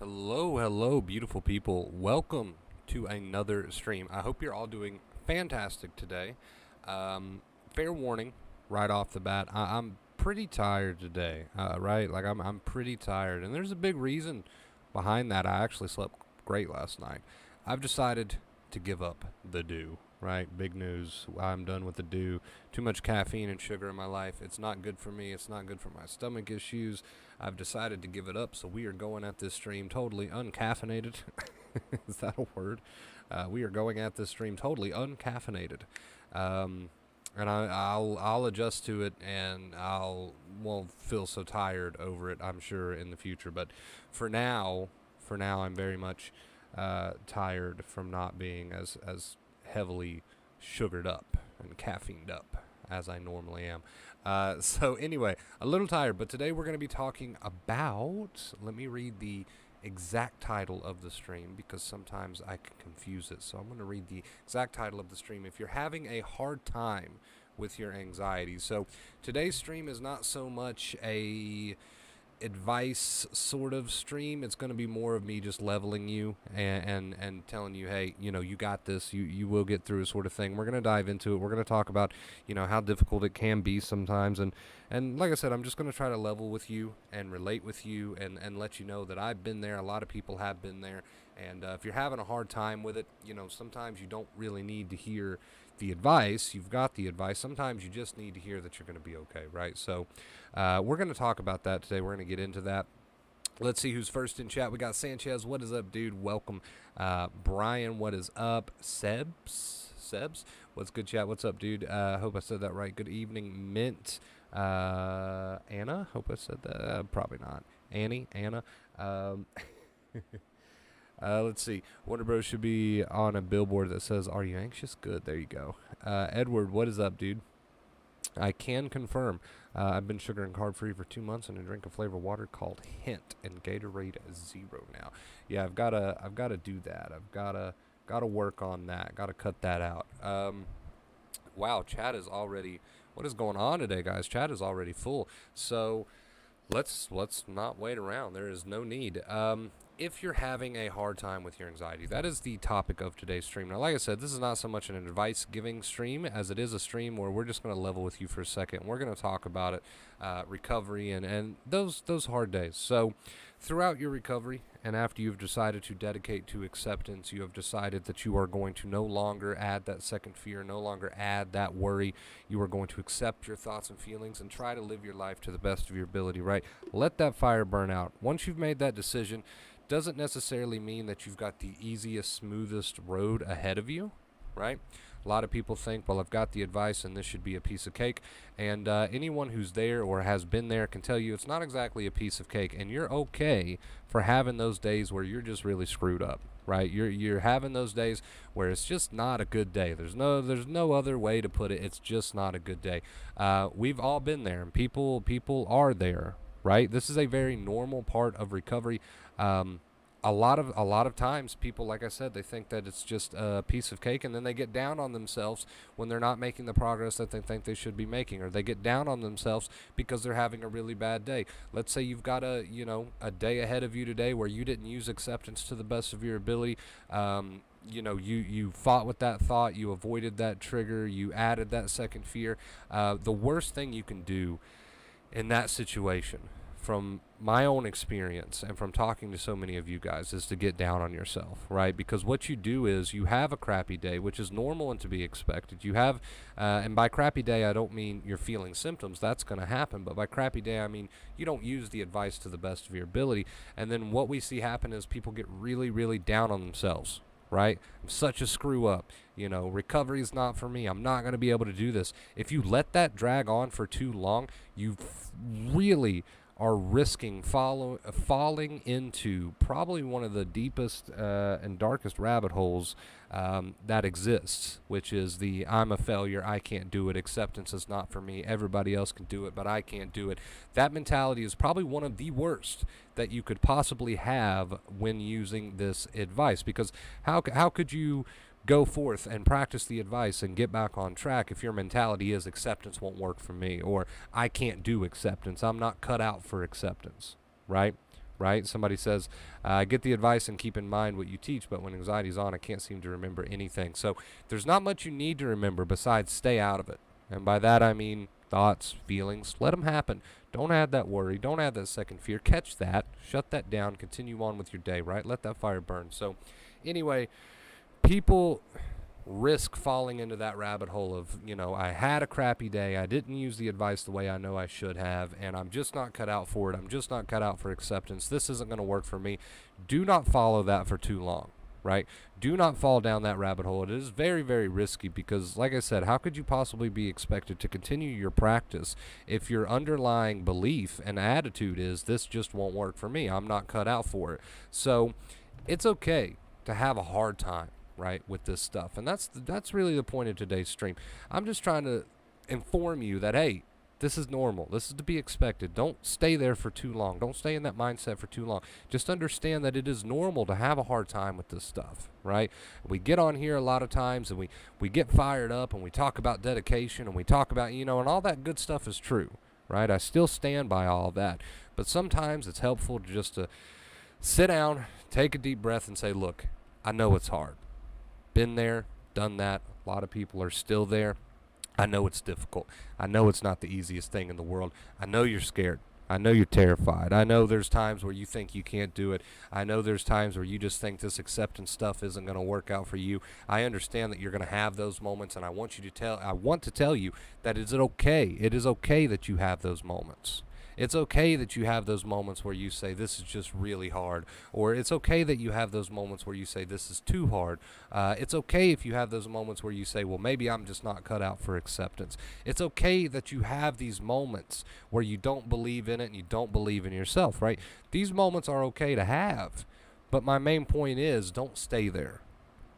Hello, hello, beautiful people. Welcome to another stream. I hope you're all doing fantastic today. Um, Fair warning, right off the bat, I'm pretty tired today. Right, like I'm pretty tired, and there's a big reason behind that. I actually slept great last night. I've decided to give up the dew. Right, big news. I'm done with the dew. Too much caffeine and sugar in my life. It's not good for me. It's not good for my stomach issues. I've decided to give it up, so we are going at this stream totally uncaffeinated. Is that a word? We are going at this stream totally uncaffeinated, um, and I'll adjust to it, and I'll won't feel so tired over it. I'm sure in the future, but for now, I'm very much tired from not being as heavily sugared up and caffeined up as I normally am. So anyway, a little tired, but today we're going to be talking about. Let me read the exact title of the stream because sometimes I can confuse it. So I'm going to read the exact title of the stream. If you're having a hard time with your anxiety, so today's stream is not so much a advice sort of stream. It's going to be more of me just leveling you and telling you, hey, you got this. You will get through, sort of thing. We're going to dive into it. We're going to talk about how difficult it can be sometimes, and like I said, I'm just going to try to level with you and relate with you and let you know that I've been there. A lot of people have been there, and if you're having a hard time with it, sometimes you don't really need to hear the advice. You've got the advice. Sometimes you just need to hear that you're going to be okay, right? So we're going to talk about that today. We're going to get into that. Let's see who's first in chat. We got Sanchez. What is up, dude? Welcome. Brian, what is up? Sebs, what's good, chat? What's up, dude? Hope I said that right. Good evening, Mint. Anna, hope I said that. Probably not. Anna. Um, let's see. Wonder Bros should be on a billboard that says, "Are you anxious?" Good. There you go. Edward, what is up, dude? I can confirm. I've been sugar and carb free for 2 months, and I drink a flavored water called Hint and Gatorade Zero now. Yeah, I've gotta do that. I've gotta work on that. Gotta cut that out. Wow, chat is already. What is going on today, guys? Chat is already full. So let's not wait around. There is no need. If you're having a hard time with your anxiety, that is the topic of today's stream. Now, like I said, this is not so much an advice-giving stream as it is a stream where we're just going to level with you for a second. We're going to talk about it, recovery, and those hard days. So, throughout your recovery, and after you've decided to dedicate to acceptance, you have decided that you are going to no longer add that second fear, no longer add that worry. You are going to accept your thoughts and feelings and try to live your life to the best of your ability, right? Let that fire burn out. Once you've made that decision, doesn't necessarily mean that you've got the easiest, smoothest road ahead of you, right? A lot of people think, well, I've got the advice and this should be a piece of cake. And anyone who's there or has been there can tell you it's not exactly a piece of cake. And you're okay for having those days where you're just really screwed up, right? You're having those days where it's just not a good day. There's no other way to put it. It's just not a good day. We've all been there, and people are there, right? This is a very normal part of recovery. A lot of times people, like I said, they think that it's just a piece of cake, and then they get down on themselves when they're not making the progress that they think they should be making, or they get down on themselves because they're having a really bad day. Let's say you've got a day ahead of you today where you didn't use acceptance to the best of your ability. You fought with that thought, you avoided that trigger, you added that second fear. The worst thing you can do in that situation, from my own experience and from talking to so many of you guys, is to get down on yourself, right? Because what you do is you have a crappy day, which is normal and to be expected. You have, and by crappy day, I don't mean you're feeling symptoms. That's going to happen. But by crappy day, I mean you don't use the advice to the best of your ability. And then what we see happen is people get really, really down on themselves, right? I'm such a screw up. Recovery is not for me. I'm not going to be able to do this. If you let that drag on for too long, you really are risking falling into probably one of the deepest and darkest rabbit holes that exists, which is the I'm a failure, I can't do it, acceptance is not for me, everybody else can do it, but I can't do it. That mentality is probably one of the worst that you could possibly have when using this advice, because how could you go forth and practice the advice and get back on track if your mentality is acceptance won't work for me, or I can't do acceptance, I'm not cut out for acceptance, right? right? Somebody says, get the advice and keep in mind what you teach, but when anxiety's on, I can't seem to remember anything. So there's not much you need to remember besides stay out of it. And by that I mean thoughts, feelings, let them happen. Don't add that worry. Don't add that second fear. Catch that. Shut that down. Continue on with your day, right? Let that fire burn. So anyway, people risk falling into that rabbit hole of, I had a crappy day, I didn't use the advice the way I know I should have, and I'm just not cut out for it, I'm just not cut out for acceptance, this isn't going to work for me. Do not follow that for too long, right? Do not fall down that rabbit hole. It is very, very risky because, like I said, how could you possibly be expected to continue your practice if your underlying belief and attitude is, this just won't work for me, I'm not cut out for it? So it's okay to have a hard time, right, with this stuff. And that's really the point of today's stream. I'm just trying to inform you that, hey, this is normal. This is to be expected. Don't stay there for too long. Don't stay in that mindset for too long. Just understand that it is normal to have a hard time with this stuff, right? We get on here a lot of times and we get fired up and we talk about dedication and we talk about, and all that good stuff is true, right? I still stand by all of that. But sometimes it's helpful to just to sit down, take a deep breath and say, look, I know it's hard. Been there, done that. A lot of people are still there. I know it's difficult. I know it's not the easiest thing in the world. I know you're scared. I know you're terrified. I know there's times where you think you can't do it. I know there's times where you just think this acceptance stuff isn't going to work out for you. I understand that you're going to have those moments, and I want to tell you that it's okay. It is okay that you have those moments. It's okay that you have those moments where you say, this is just really hard. Or it's okay that you have those moments where you say, this is too hard. It's okay if you have those moments where you say, well, maybe I'm just not cut out for acceptance. It's okay that you have these moments where you don't believe in it and you don't believe in yourself, right? These moments are okay to have. But my main point is, don't stay there,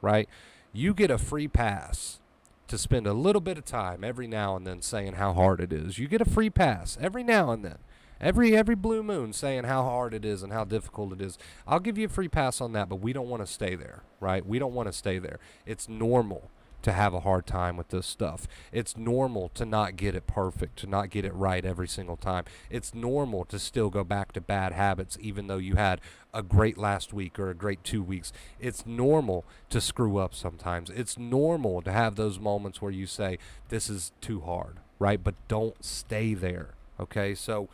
right? You get a free pass to spend a little bit of time every now and then saying how hard it is. You get a free pass every now and then. Every blue moon saying how hard it is and how difficult it is. I'll give you a free pass on that, but we don't want to stay there, right? We don't want to stay there. It's normal to have a hard time with this stuff. It's normal to not get it perfect, to not get it right every single time. It's normal to still go back to bad habits even though you had a great last week or a great 2 weeks. It's normal to screw up sometimes. It's normal to have those moments where you say, this is too hard, right? But don't stay there, okay? So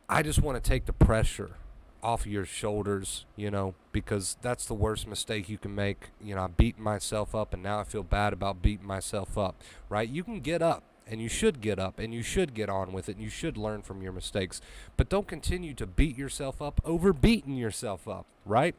I just want to take the pressure off of your shoulders, because that's the worst mistake you can make. I'm beating myself up and now I feel bad about beating myself up, right? You can get up and you should get up and you should get on with it and you should learn from your mistakes, but don't continue to beat yourself up over beating yourself up, right?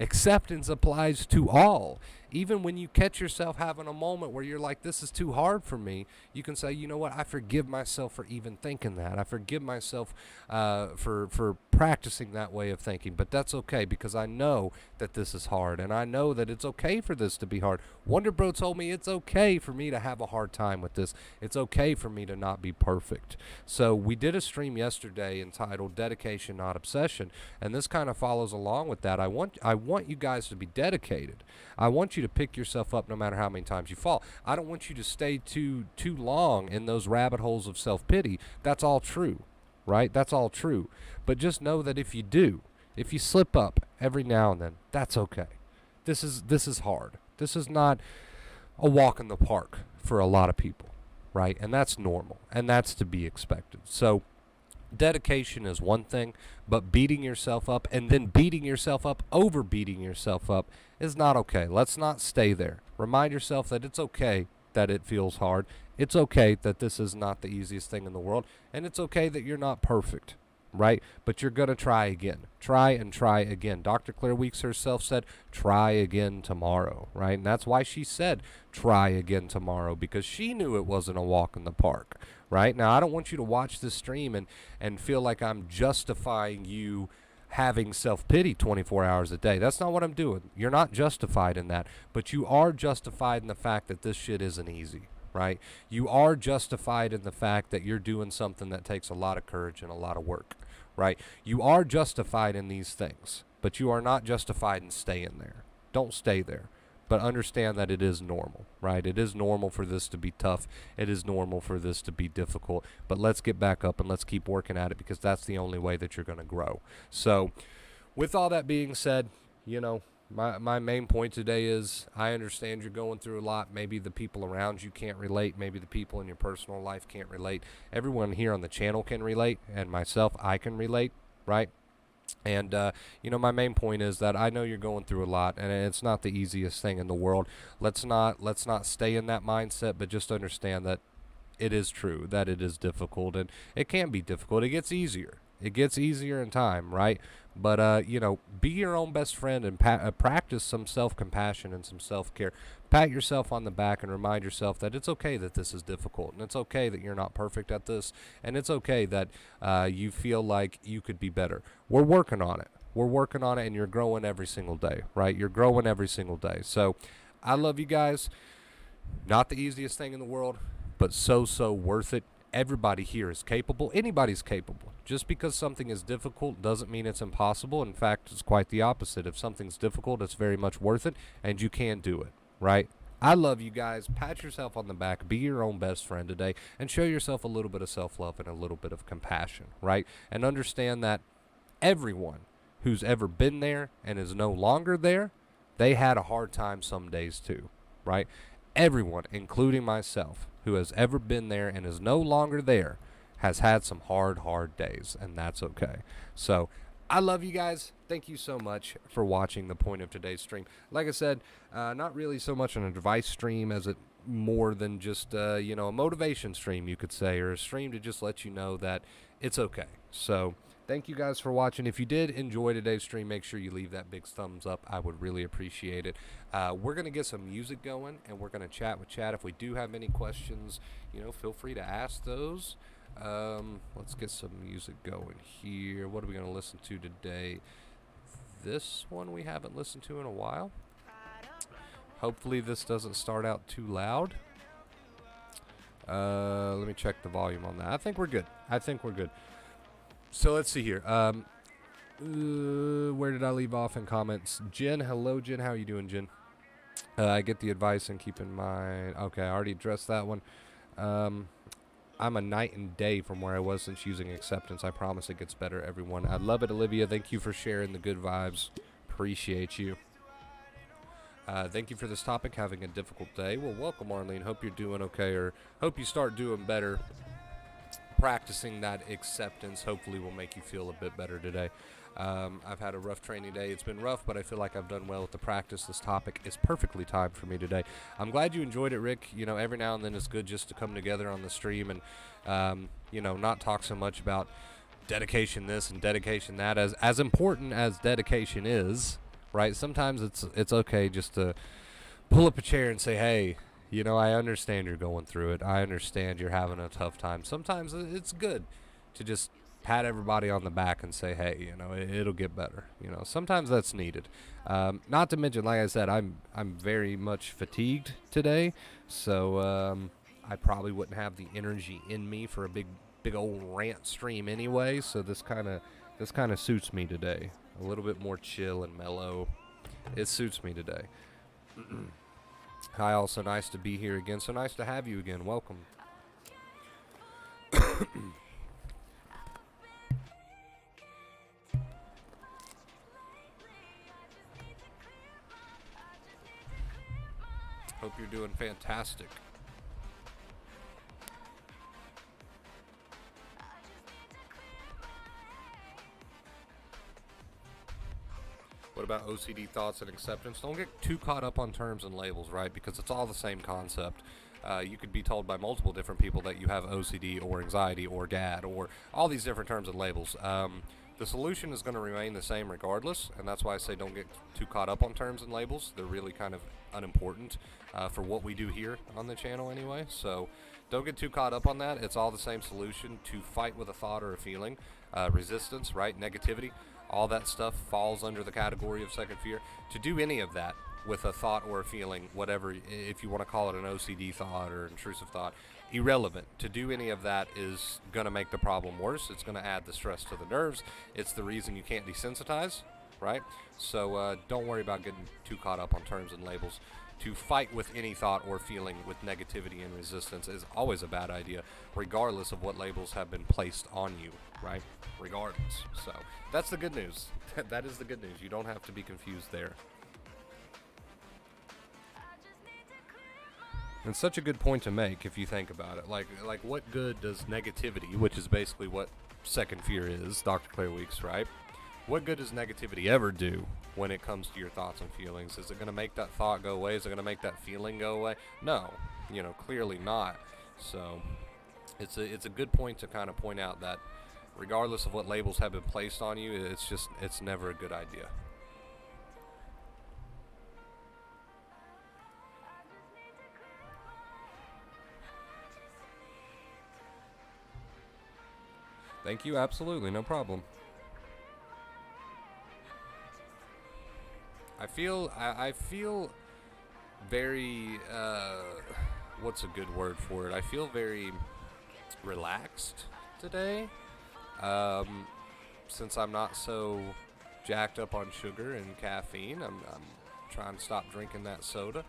Acceptance applies to all. Even when you catch yourself having a moment where you're like, this is too hard for me, you can say, you know what, I forgive myself for even thinking that. I forgive myself for practicing that way of thinking. But that's okay because I know that this is hard and I know that it's okay for this to be hard. Wonder Bro told me it's okay for me to have a hard time with this. It's okay for me to not be perfect. So we did a stream yesterday entitled Dedication, Not Obsession, and this kind of follows along with that. I want you guys to be dedicated. I want you to pick yourself up no matter how many times you fall. I don't want you to stay too long in those rabbit holes of self-pity. That's all true, right? That's all true. But just know that if you slip up every now and then, that's okay. This is hard. This is not a walk in the park for a lot of people, right? And that's normal, and that's to be expected. So dedication is one thing, but beating yourself up and then beating yourself up over beating yourself up is not okay. Let's not stay there. Remind yourself that it's okay that it feels hard. It's okay that this is not the easiest thing in the world, and it's okay that you're not perfect, right? But you're going to try again. Try and try again. Dr. Claire Weeks herself said, try again tomorrow, right? And that's why she said, try again tomorrow, because she knew it wasn't a walk in the park, right? Now, I don't want you to watch this stream and feel like I'm justifying you having self-pity 24 hours a day. That's not what I'm doing. You're not justified in that, but you are justified in the fact that this shit isn't easy, right? You are justified in the fact that you're doing something that takes a lot of courage and a lot of work, right? You are justified in these things, but you are not justified in staying there. Don't stay there. But understand that it is normal, right? It is normal for this to be tough. It is normal for this to be difficult. But let's get back up and let's keep working at it, because that's the only way that you're going to grow. So with all that being said, my main point today is I understand you're going through a lot. Maybe the people around you can't relate. Maybe the people in your personal life can't relate. Everyone here on the channel can relate, and myself, I can relate, right? And, my main point is that I know you're going through a lot, and it's not the easiest thing in the world. Let's not stay in that mindset, but just understand that it is true, that it is difficult, and it can be difficult. It gets easier. It gets easier in time, right? But, be your own best friend and practice some self-compassion and some self-care. Pat yourself on the back and remind yourself that it's okay that this is difficult, and it's okay that you're not perfect at this, and it's okay that you feel like you could be better. We're working on it. We're working on it, and you're growing every single day, right? You're growing every single day. So I love you guys. Not the easiest thing in the world, but so worth it. Everybody here is capable. Anybody's capable. Just because something is difficult doesn't mean it's impossible. In fact, it's quite the opposite. If something's difficult, it's very much worth it, and you can do it, right? I love you guys. Pat yourself on the back. Be your own best friend today, and show yourself a little bit of self-love and a little bit of compassion, right? And understand that everyone who's ever been there and is no longer there, they had a hard time some days too, right? Everyone, including myself, who has ever been there and is no longer there, has had some hard days, and that's okay. So I love you guys. Thank you so much for watching the point of today's stream. Like I said, not really so much an advice stream as it more than just a motivation stream, you could say, or a stream to just let you know that it's okay. So thank you guys for watching. If you did enjoy today's stream, make sure you leave that big thumbs up. I would really appreciate it. We're going to get some music going, and we're going to chat with chat. If we do have any questions, feel free to ask those. Let's get some music going here. What are we going to listen to today? This one we haven't listened to in a while. Hopefully this doesn't start out too loud. Let me check the volume on that. I think we're good. So let's see here. Where did I leave off in comments? Jen, hello, Jen. How are you doing, Jen? I get the advice and keep in mind. Okay, I already addressed that one. I'm a night and day from where I was since using acceptance. I promise it gets better, everyone. I love it, Olivia. Thank you for sharing the good vibes. Appreciate you. Thank you for this topic. Having a difficult day. Well, welcome, Arlene. Hope you're doing okay, or hope you start doing better. Practicing that acceptance hopefully will make you feel a bit better today. I've had a rough training day. It's been rough, but I feel like I've done well with the practice. This topic is perfectly timed for me today. I'm glad you enjoyed it, Rick. Every now and then it's good just to come together on the stream and, not talk so much about dedication this and dedication that. As important as dedication is, right? Sometimes it's okay just to pull up a chair and say, hey, I understand you're going through it. I understand you're having a tough time. Sometimes it's good to just pat everybody on the back and say, hey, it'll get better. Sometimes that's needed. Not to mention, like I said, I'm very much fatigued today, so I probably wouldn't have the energy in me for a big old rant stream anyway. So this kind of suits me today. A little bit more chill and mellow. It suits me today. Hi, also nice to be here again. So nice to have you again. Welcome. Hope you're doing fantastic. What about OCD thoughts and acceptance? Don't get too caught up on terms and labels, right? Because it's all the same concept. You could be told by multiple different people that you have OCD or anxiety or GAD or all these different terms and labels. The solution is going to remain the same regardless, and that's why I say don't get too caught up on terms and labels. They're really kind of unimportant for what we do here on the channel anyway. So don't get too caught up on that. It's all the same solution to fight with a thought or a feeling. Resistance, right? Negativity. All that stuff falls under the category of second fear. To do any of that with a thought or a feeling, whatever, if you want to call it an OCD thought or intrusive thought, irrelevant. To do any of that is going to make the problem worse. It's going to add the stress to the nerves. It's the reason you can't desensitize, right? So don't worry about getting too caught up on terms and labels. To fight with any thought or feeling with negativity and resistance is always a bad idea, regardless of what labels have been placed on you, right? Regardless. So that's the good news. That is the good news. You don't have to be confused there. And such a good point to make if you think about it. Like what good does negativity, which is basically what second fear is, Dr. Claire Weeks, right? What good does negativity ever do when it comes to your thoughts and feelings? Is it going to make that thought go away? Is it going to make that feeling go away? No, clearly not. So it's a good point to kind of point out that regardless of what labels have been placed on you, it's never a good idea. Thank you, absolutely, no problem. I feel very, what's a good word for it? I feel very relaxed today, since I'm not so jacked up on sugar and caffeine. I'm trying to stop drinking that soda,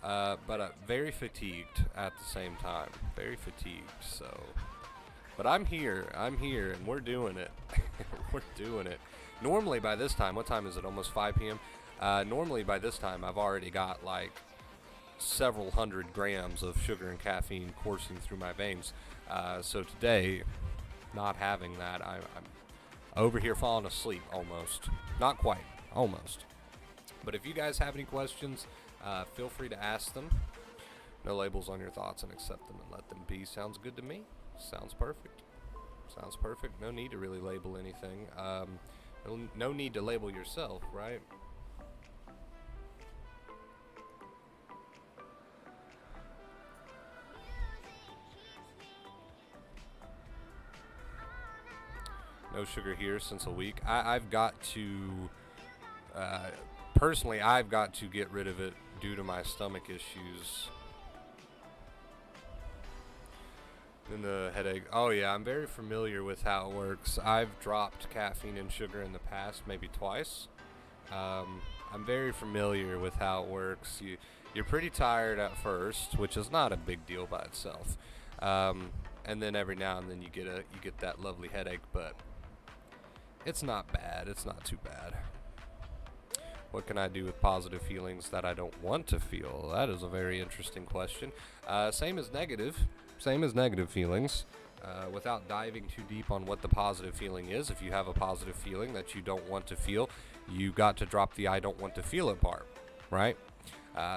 but very fatigued at the same time. Very fatigued, so. But I'm here, and we're doing it. We're doing it. Normally by this time, what time is it? Almost 5 p.m.? Normally by this time, I've already got like several hundred grams of sugar and caffeine coursing through my veins. So today, not having that, I'm over here falling asleep almost. Not quite, almost. But if you guys have any questions, feel free to ask them. No labels on your thoughts, and accept them and let them be. Sounds good to me. Sounds perfect. Sounds perfect. No need to really label anything. No need to label yourself, right? No sugar here since a week. I've got to, personally, I've got to get rid of it due to my stomach issues. And the headache. Oh yeah, I'm very familiar with how it works. I've dropped caffeine and sugar in the past, maybe twice. I'm very familiar with how it works. You're pretty tired at first, which is not a big deal by itself. And then every now and then you get that lovely headache, but it's not bad. It's not too bad. What can I do with positive feelings that I don't want to feel? That is a very interesting question. Same as negative feelings. Without diving too deep on what the positive feeling is, if you have a positive feeling that you don't want to feel, you got to drop the I don't want to feel it part, right?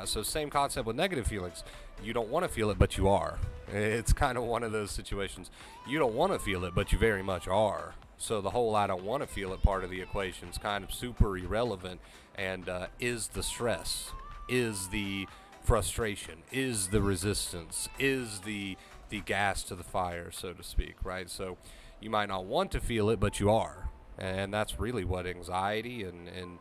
So same concept with negative feelings. You don't want to feel it, but you are. It's kind of one of those situations. You don't want to feel it, but you very much are. So the whole I don't want to feel it part of the equation is kind of super irrelevant, and is the stress, is the frustration, is the resistance, is the gas to the fire, so to speak, right? So you might not want to feel it, but you are. And that's really what anxiety and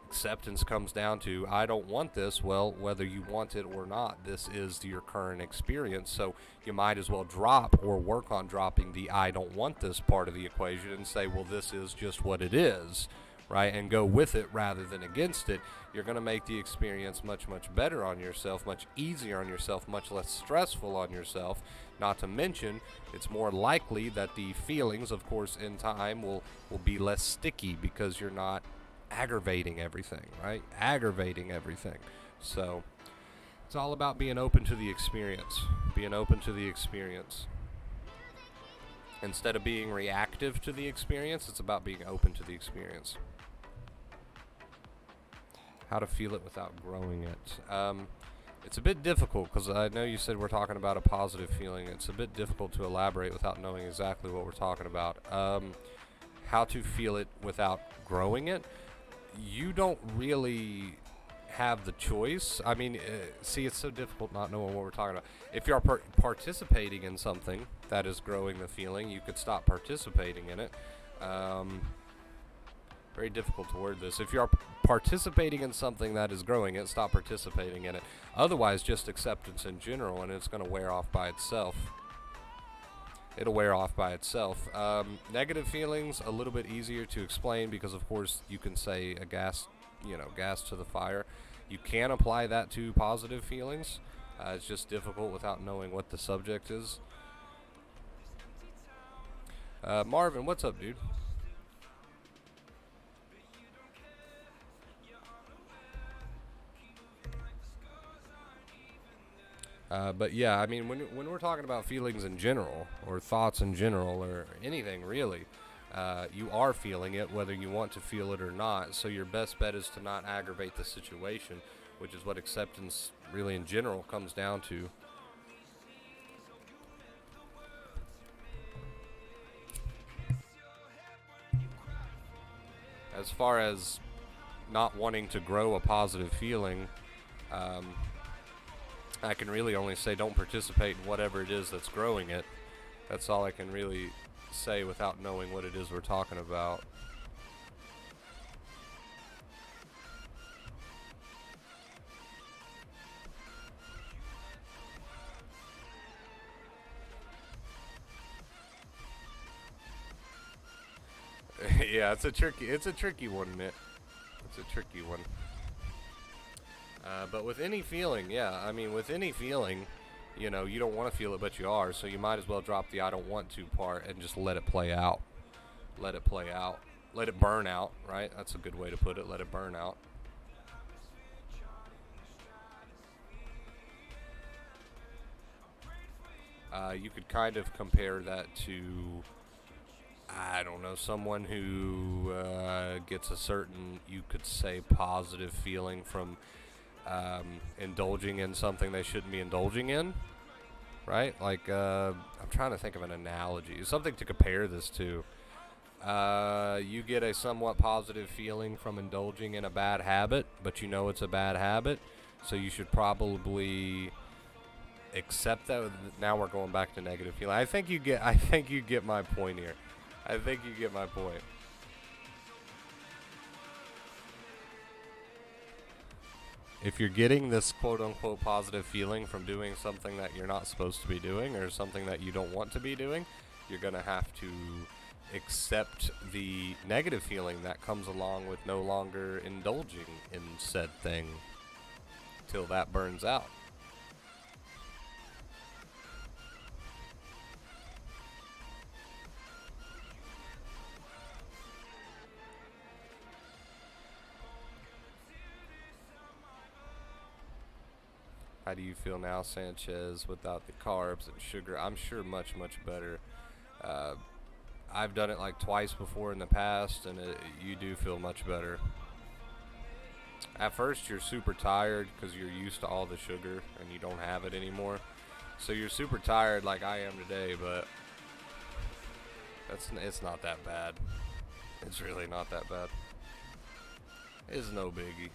acceptance comes down to. I don't want this. Well, whether you want it or not, this is your current experience. So you might as well drop or work on dropping the I don't want this part of the equation and say, well, this is just what it is, right? And go with it rather than against it. You're going to make the experience much, much better on yourself, much easier on yourself, much less stressful on yourself. Not to mention, it's more likely that the feelings, of course, in time will be less sticky because you're not aggravating everything, right? Aggravating everything. So it's all about being open to the experience. Being open to the experience. Instead of being reactive to the experience, it's about being open to the experience. How to feel it without growing it. It's a bit difficult because I know you said we're talking about a positive feeling. It's a bit difficult to elaborate without knowing exactly what we're talking about. How to feel it without growing it. You don't really have the choice. I mean, see, it's so difficult not knowing what we're talking about. If you're participating in something that is growing the feeling, you could stop participating in it. Very difficult to word this. If you're participating in something that is growing it, stop participating in it. Otherwise, just acceptance in general, and it's going to wear off by itself. it'll wear off by itself. Negative feelings, a little bit easier to explain because, of course, you can say a gas, gas to the fire. You can apply that to positive feelings. It's just difficult without knowing what the subject is. Marvin, what's up, dude? But yeah, I mean, when we're talking about feelings in general, or thoughts in general, or anything really, you are feeling it whether you want to feel it or not. So your best bet is to not aggravate the situation, which is what acceptance really in general comes down to. As far as not wanting to grow a positive feeling, um, I can really only say don't participate in whatever it is that's growing it. That's all I can really say without knowing what it is we're talking about. Yeah, it's a tricky one, Mitt. It's a tricky one. But with any feeling, yeah, I mean, with any feeling, you don't want to feel it, but you are, so you might as well drop the I don't want to part and just let it play out. Let it play out. Let it burn out, right? That's a good way to put it. Let it burn out. You could kind of compare that to, I don't know, someone who gets a certain, you could say, positive feeling from indulging in something they shouldn't be indulging in, right? Like, I'm trying to think of an analogy, something to compare this to. You get a somewhat positive feeling from indulging in a bad habit, but you know it's a bad habit, so you should probably accept that. Now we're going back to negative feeling. I think you get my point here. I think you get my point. If you're getting this quote unquote positive feeling from doing something that you're not supposed to be doing or something that you don't want to be doing, you're going to have to accept the negative feeling that comes along with no longer indulging in said thing till that burns out. How do you feel now, Sanchez, without the carbs and sugar? I'm sure much, much better. Uh, I've done it like twice before in the past, and you do feel much better. At first, you're super tired because you're used to all the sugar and you don't have it anymore. So you're super tired like I am today, but it's not that bad. It's really not that bad. It's no biggie.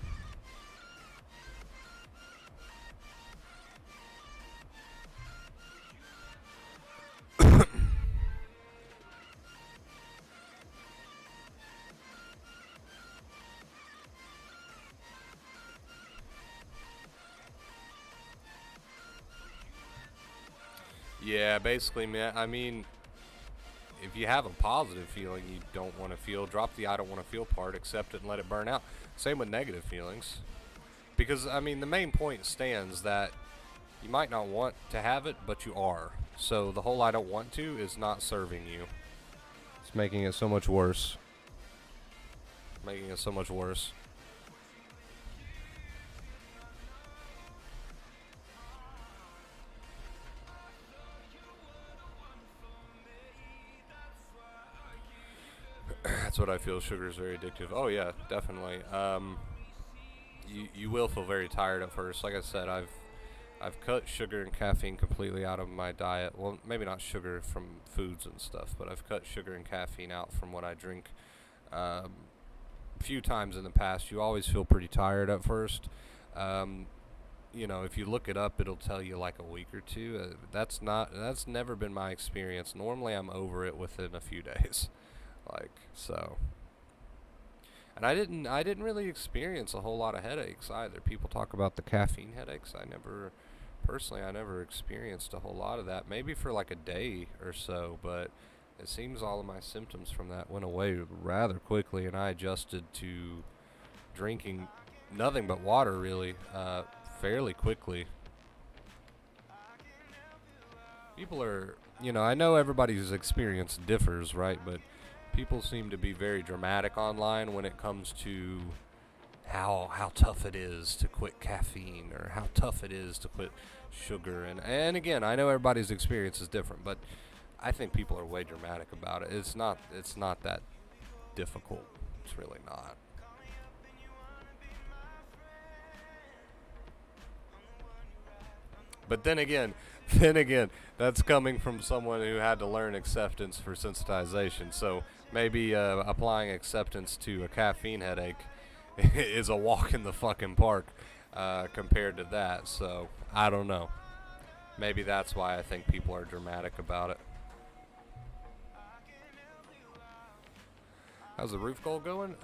Yeah, basically, man. I mean, if you have a positive feeling you don't want to feel, drop the I don't want to feel part, accept it, and let it burn out. Same with negative feelings. Because, I mean, the main point stands that you might not want to have it, but you are. So the whole I don't want to is not serving you. It's making it so much worse. Making it so much worse. That's what I feel. Sugar is very addictive. Oh yeah, definitely. You will feel very tired at first. Like I said, I've cut sugar and caffeine completely out of my diet. Well, maybe not sugar from foods and stuff, but I've cut sugar and caffeine out from what I drink. Um, Few times in the past. You always feel pretty tired at first. Um, if you look it up, it'll tell you like a week or two. That's never been my experience. Normally, I'm over it within a few days. Like so. And I didn't really experience a whole lot of headaches either. People talk about the caffeine headaches. I never Personally, I never experienced a whole lot of that. Maybe for like a day or so, but it seems all of my symptoms from that went away rather quickly, and I adjusted to drinking nothing but water really fairly quickly. People are, I know everybody's experience differs, right? But people seem to be very dramatic online when it comes to how tough it is to quit caffeine or how tough it is to quit sugar. And again, I know everybody's experience is different, but I think people are way dramatic about it. It's not that difficult. It's really not. But then again, then again, that's coming from someone who had to learn acceptance for sensitization. So maybe applying acceptance to a caffeine headache is a walk in the fucking park compared to that. So I don't know. Maybe that's why I think people are dramatic about it. How's the roof goal going?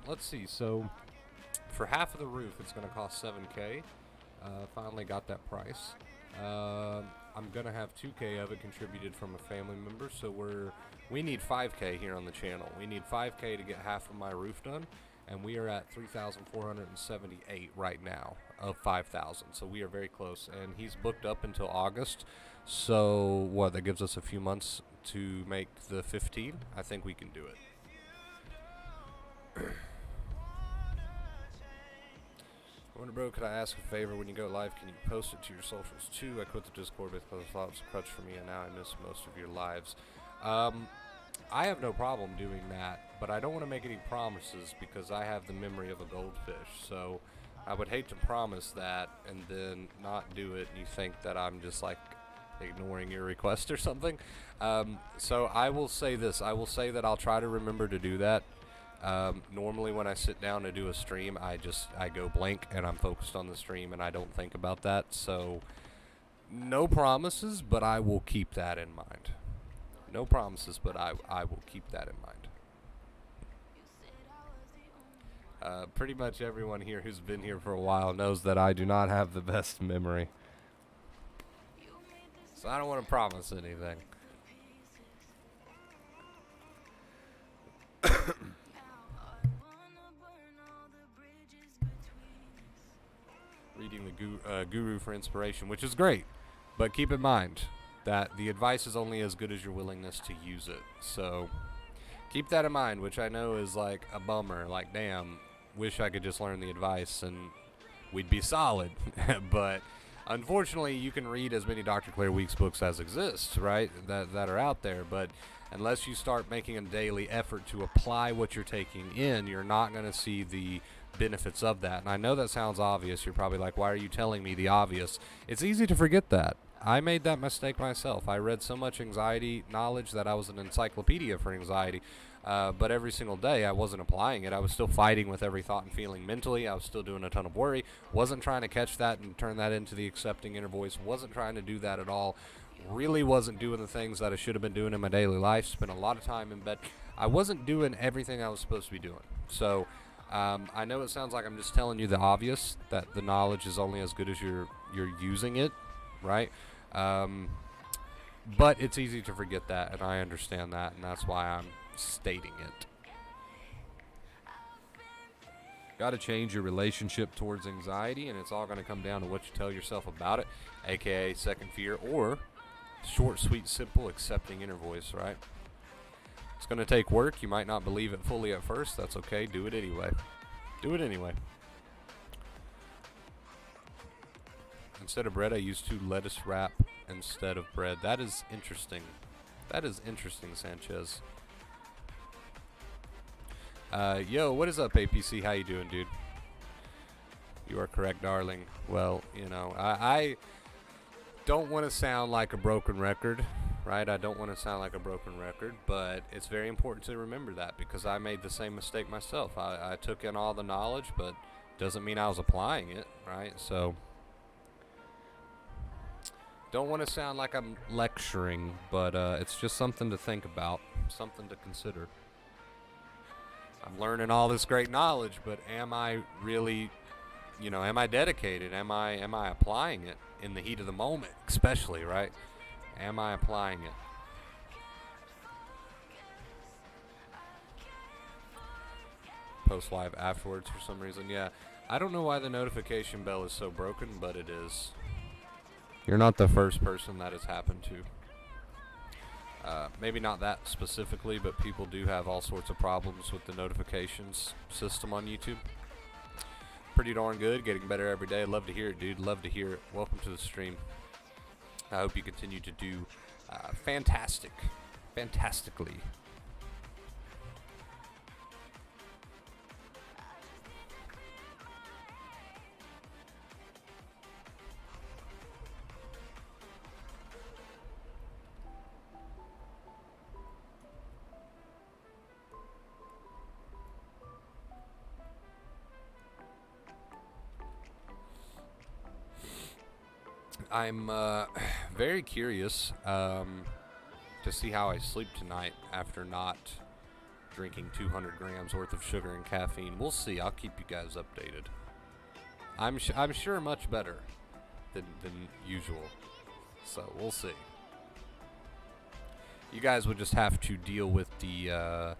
Let's see. So for half of the roof, it's going to cost 7K. Finally got that price. I'm gonna have 2K of it contributed from a family member, so we need 5K here on the channel. We need 5K to get half of my roof done, and we are at 3,478 right now of 5,000. So we are very close, and he's booked up until August. So what? That gives us a few months to make the 15. I think we can do it. I wonder, bro, could I ask a favor? When you go live, can you post it to your socials too? I quit the Discord because I thought it was a crutch for me, and now I miss most of your lives. I have no problem doing that, but I don't want to make any promises because I have the memory of a goldfish. So I would hate to promise that and then not do it, and you think that I'm just like ignoring your request or something. So I will say this. I will say that I'll try to remember to do that. Normally when I sit down to do a stream, I go blank and I'm focused on the stream and I don't think about that. So no promises, but I will keep that in mind. No promises, but I will keep that in mind. Pretty much everyone here who's been here for a while knows that I do not have the best memory. So I don't want to promise anything. Reading the Guru for inspiration, which is great, but keep in mind that the advice is only as good as your willingness to use it. So keep that in mind, which I know is like a bummer. Like, damn, wish I could just learn the advice and we'd be solid. But unfortunately, you can read as many Dr. Claire Weeks books as exist, right? That are out there. But unless you start making a daily effort to apply what you're taking in, you're not going to see the benefits of that. And I know that sounds obvious. You're probably like, why are you telling me the obvious? It's easy to forget that. I made that mistake myself. I read so much anxiety knowledge that I was an encyclopedia for anxiety. But every single day I wasn't applying it. I was still fighting with every thought and feeling mentally. I was still doing a ton of worry. Wasn't trying to catch that and turn that into the accepting inner voice. Wasn't trying to do that at all. Really wasn't doing the things that I should have been doing in my daily life. Spent a lot of time in bed. I wasn't doing everything I was supposed to be doing. So I know it sounds like I'm just telling you the obvious, that the knowledge is only as good as you're using it, right? But it's easy to forget that, and I understand that, and that's why I'm stating it. Got to change your relationship towards anxiety, and it's all going to come down to what you tell yourself about it, aka second fear, or short, sweet, simple, accepting inner voice, right? It's going to take work. You might not believe it fully at first. That's okay. Do it anyway. Do it anyway. Instead of bread, I use 2 lettuce wrap instead of bread. That is interesting. That is interesting, Sanchez. Yo, what is up, APC? How you doing, dude? You are correct, darling. Well, I don't want to sound like a broken record, right? I don't want to sound like a broken record, but it's very important to remember that because I made the same mistake myself. I took in all the knowledge, but doesn't mean I was applying it, right? So don't want to sound like I'm lecturing, but it's just something to think about, something to consider. I'm learning all this great knowledge, but am I really, You know, am I dedicated? Am I applying it in the heat of the moment, especially, right? Am I applying it? Post live afterwards for some reason. Yeah, I don't know why the notification bell is so broken, but it is. You're not the first person that has happened to. Maybe not that specifically, but people do have all sorts of problems with the notifications system on YouTube. Pretty darn good, getting better every day. Love to hear it, dude. Love to hear it. Welcome to the stream. I hope you continue to do fantastically. I'm very curious to see how I sleep tonight after not drinking 200 grams worth of sugar and caffeine. We'll see. I'll keep you guys updated. I'm sure much better than usual. So we'll see. You guys would just have to deal with the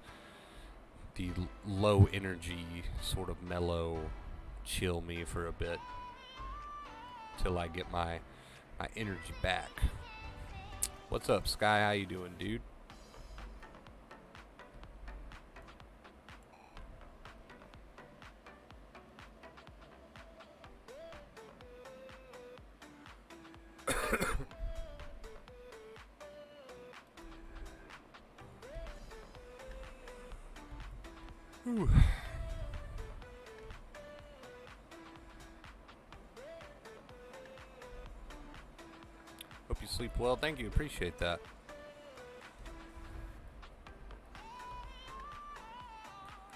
low energy, sort of mellow, chill me for a bit till I get my energy back. What's up, Sky? How you doing, dude? Whew. Hope you sleep well. Thank you. Appreciate that.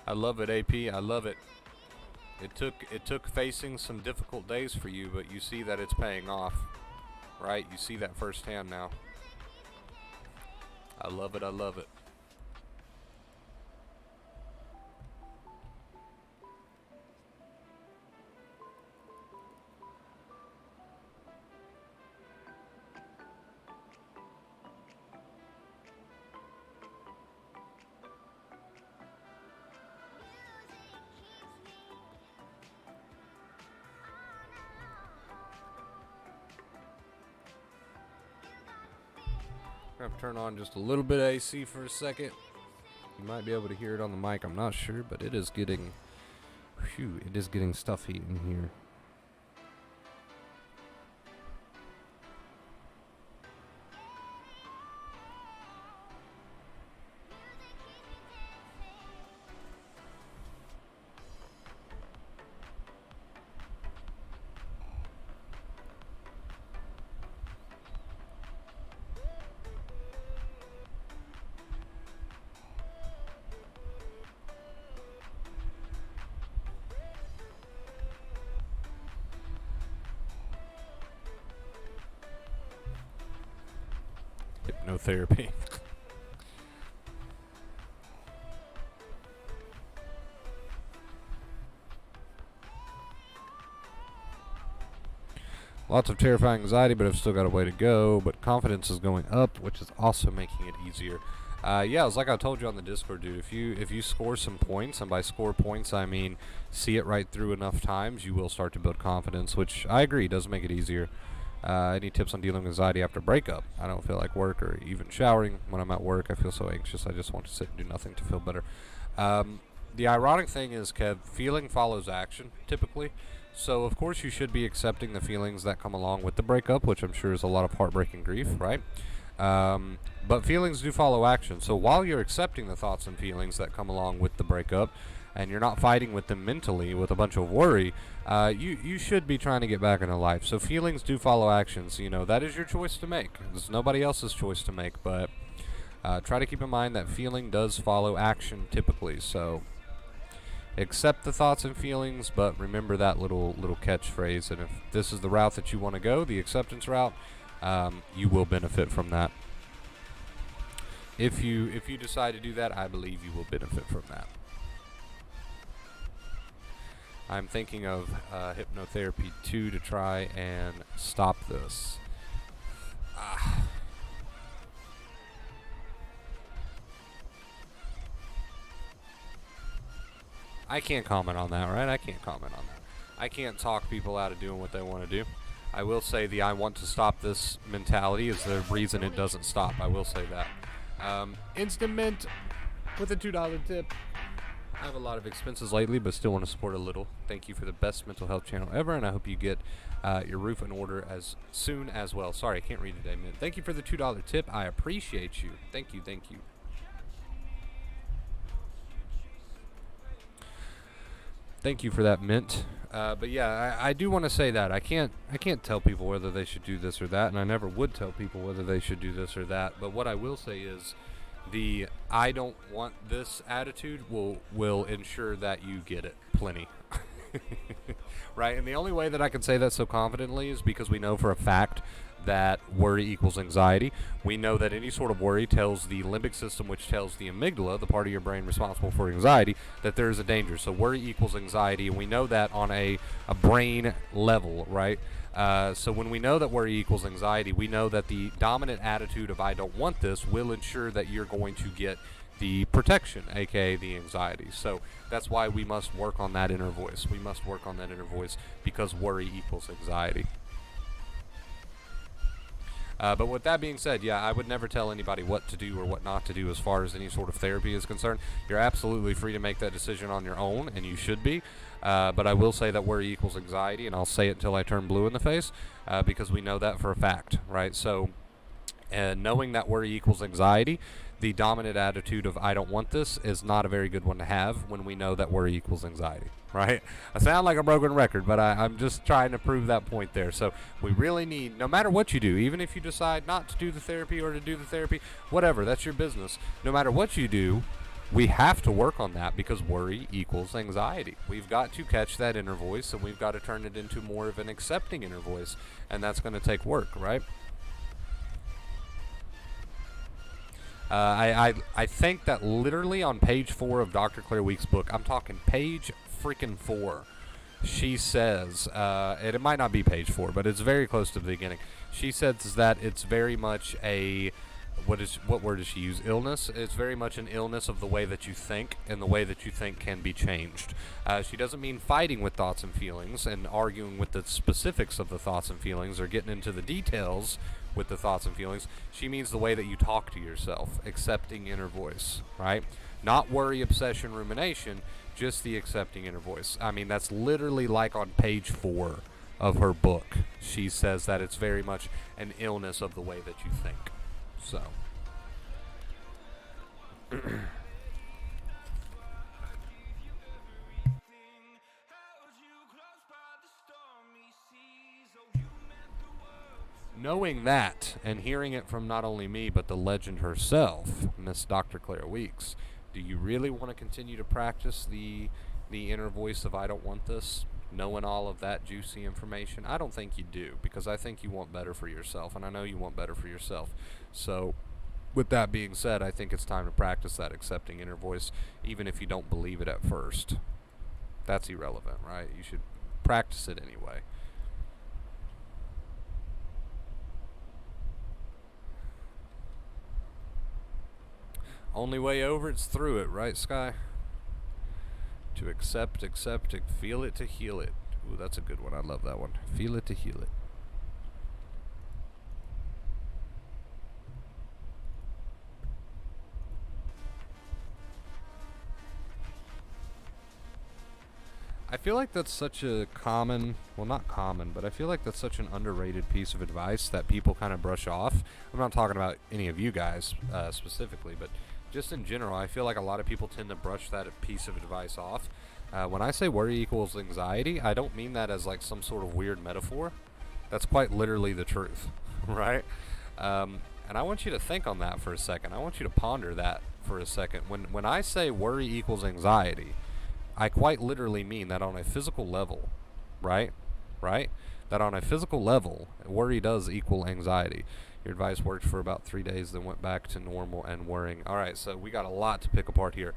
I love it, AP. I love it. It took facing some difficult days for you, but you see that it's paying off, right? You see that firsthand now. I love it. I love it. I'm going to turn on just a little bit of AC for a second. You might be able to hear it on the mic, I'm not sure, but it is getting, it is getting stuffy in here. Hypnotherapy. Lots of terrifying anxiety, but I've still got a way to go. But confidence is going up, which is also making it easier. Yeah, it's like I told you on the Discord, dude. If you score some points, and by score points I mean see it right through enough times, you will start to build confidence, which I agree does make it easier. Any tips on dealing with anxiety after breakup? I don't feel like work or even showering when I'm at work. I feel so anxious. I just want to sit and do nothing to feel better. The ironic thing is, Kev, feeling follows action, typically. So, of course, you should be accepting the feelings that come along with the breakup, which I'm sure is a lot of heartbreaking grief, right? But feelings do follow action. So while you're accepting the thoughts and feelings that come along with the breakup, and you're not fighting with them mentally with a bunch of worry, you should be trying to get back into life. So feelings do follow actions. You know, that is your choice to make. It's nobody else's choice to make, but try to keep in mind that feeling does follow action typically. So accept the thoughts and feelings, but remember that little catchphrase. And if this is the route that you want to go, the acceptance route, you will benefit from that. If you decide to do that, I believe you will benefit from that. I'm thinking of hypnotherapy 2 to try and stop this. I can't comment on that, right? I can't comment on that. I can't talk people out of doing what they want to do. I will say the I want to stop this mentality is the reason it doesn't stop. I will say that. Instant Mint with a $2 tip. I have a lot of expenses lately, but still want to support a little. Thank you for the best mental health channel ever, and I hope you get your roof in order as soon as well. Sorry, I can't read today, Mint. Thank you for the $2 tip. I appreciate you. Thank you, thank you. Thank you for that, Mint. But yeah, I do want to say that I can't tell people whether they should do this or that, and I never would tell people whether they should do this or that. But what I will say is, the I don't want this attitude will ensure that you get it plenty. Right? And the only way that I can say that so confidently is because we know for a fact that worry equals anxiety. We know that any sort of worry tells the limbic system, which tells the amygdala, the part of your brain responsible for anxiety, that there is a danger. So worry equals anxiety, and we know that on a brain level, right? So when we know that worry equals anxiety, we know that the dominant attitude of I don't want this will ensure that you're going to get the protection, aka the anxiety. So that's why we must work on that inner voice. We must work on that inner voice because worry equals anxiety. But with that being said, yeah, I would never tell anybody what to do or what not to do as far as any sort of therapy is concerned. You're absolutely free to make that decision on your own, and you should be. But I will say that worry equals anxiety, and I'll say it until I turn blue in the face, because we know that for a fact, right? So, knowing that worry equals anxiety, the dominant attitude of I don't want this is not a very good one to have when we know that worry equals anxiety, right? I sound like a broken record, but I'm just trying to prove that point there. So we really need, no matter what you do, even if you decide not to do the therapy or to do the therapy, whatever, that's your business. No matter what you do, we have to work on that because worry equals anxiety. We've got to catch that inner voice, and we've got to turn it into more of an accepting inner voice, and that's going to take work, right? I think that literally on page 4 of Dr. Claire Week's book, I'm talking page freaking 4, she says, and it might not be page 4, but it's very close to the beginning. She says that it's very much a, what word does she use? Illness. It's very much an illness of the way that you think, and the way that you think can be changed. She doesn't mean fighting with thoughts and feelings and arguing with the specifics of the thoughts and feelings or getting into the details with the thoughts and feelings. She means the way that you talk to yourself, accepting inner voice, right? Not worry, obsession, rumination, just the accepting inner voice. I mean, that's literally like on page 4 of her book. She says that it's very much an illness of the way that you think. So knowing that and hearing it from not only me but the legend herself, Miss Dr. Claire Weeks, do you really want to continue to practice the inner voice of I don't want this, knowing all of that juicy information? I don't think you do, because I think you want better for yourself, and I know you want better for yourself. So with that being said, I think it's time to practice that accepting inner voice, even if you don't believe it at first. That's irrelevant, right? You should practice it anyway. Only way over, it's through it, right, Sky? To accept, feel it to heal it. Ooh, that's a good one. I love that one. Feel it to heal it. I feel like that's such a common, well, not common, but I feel like that's such an underrated piece of advice that people kind of brush off. I'm not talking about any of you guys specifically, but just in general, I feel like a lot of people tend to brush that piece of advice off. When I say worry equals anxiety, I don't mean that as like some sort of weird metaphor. That's quite literally the truth, right? And I want you to think on that for a second. I want you to ponder that for a second. When I say worry equals anxiety, I quite literally mean that on a physical level, right? That on a physical level, worry does equal anxiety. Your advice worked for about 3 days, then went back to normal and worrying. All right, so we got a lot to pick apart here.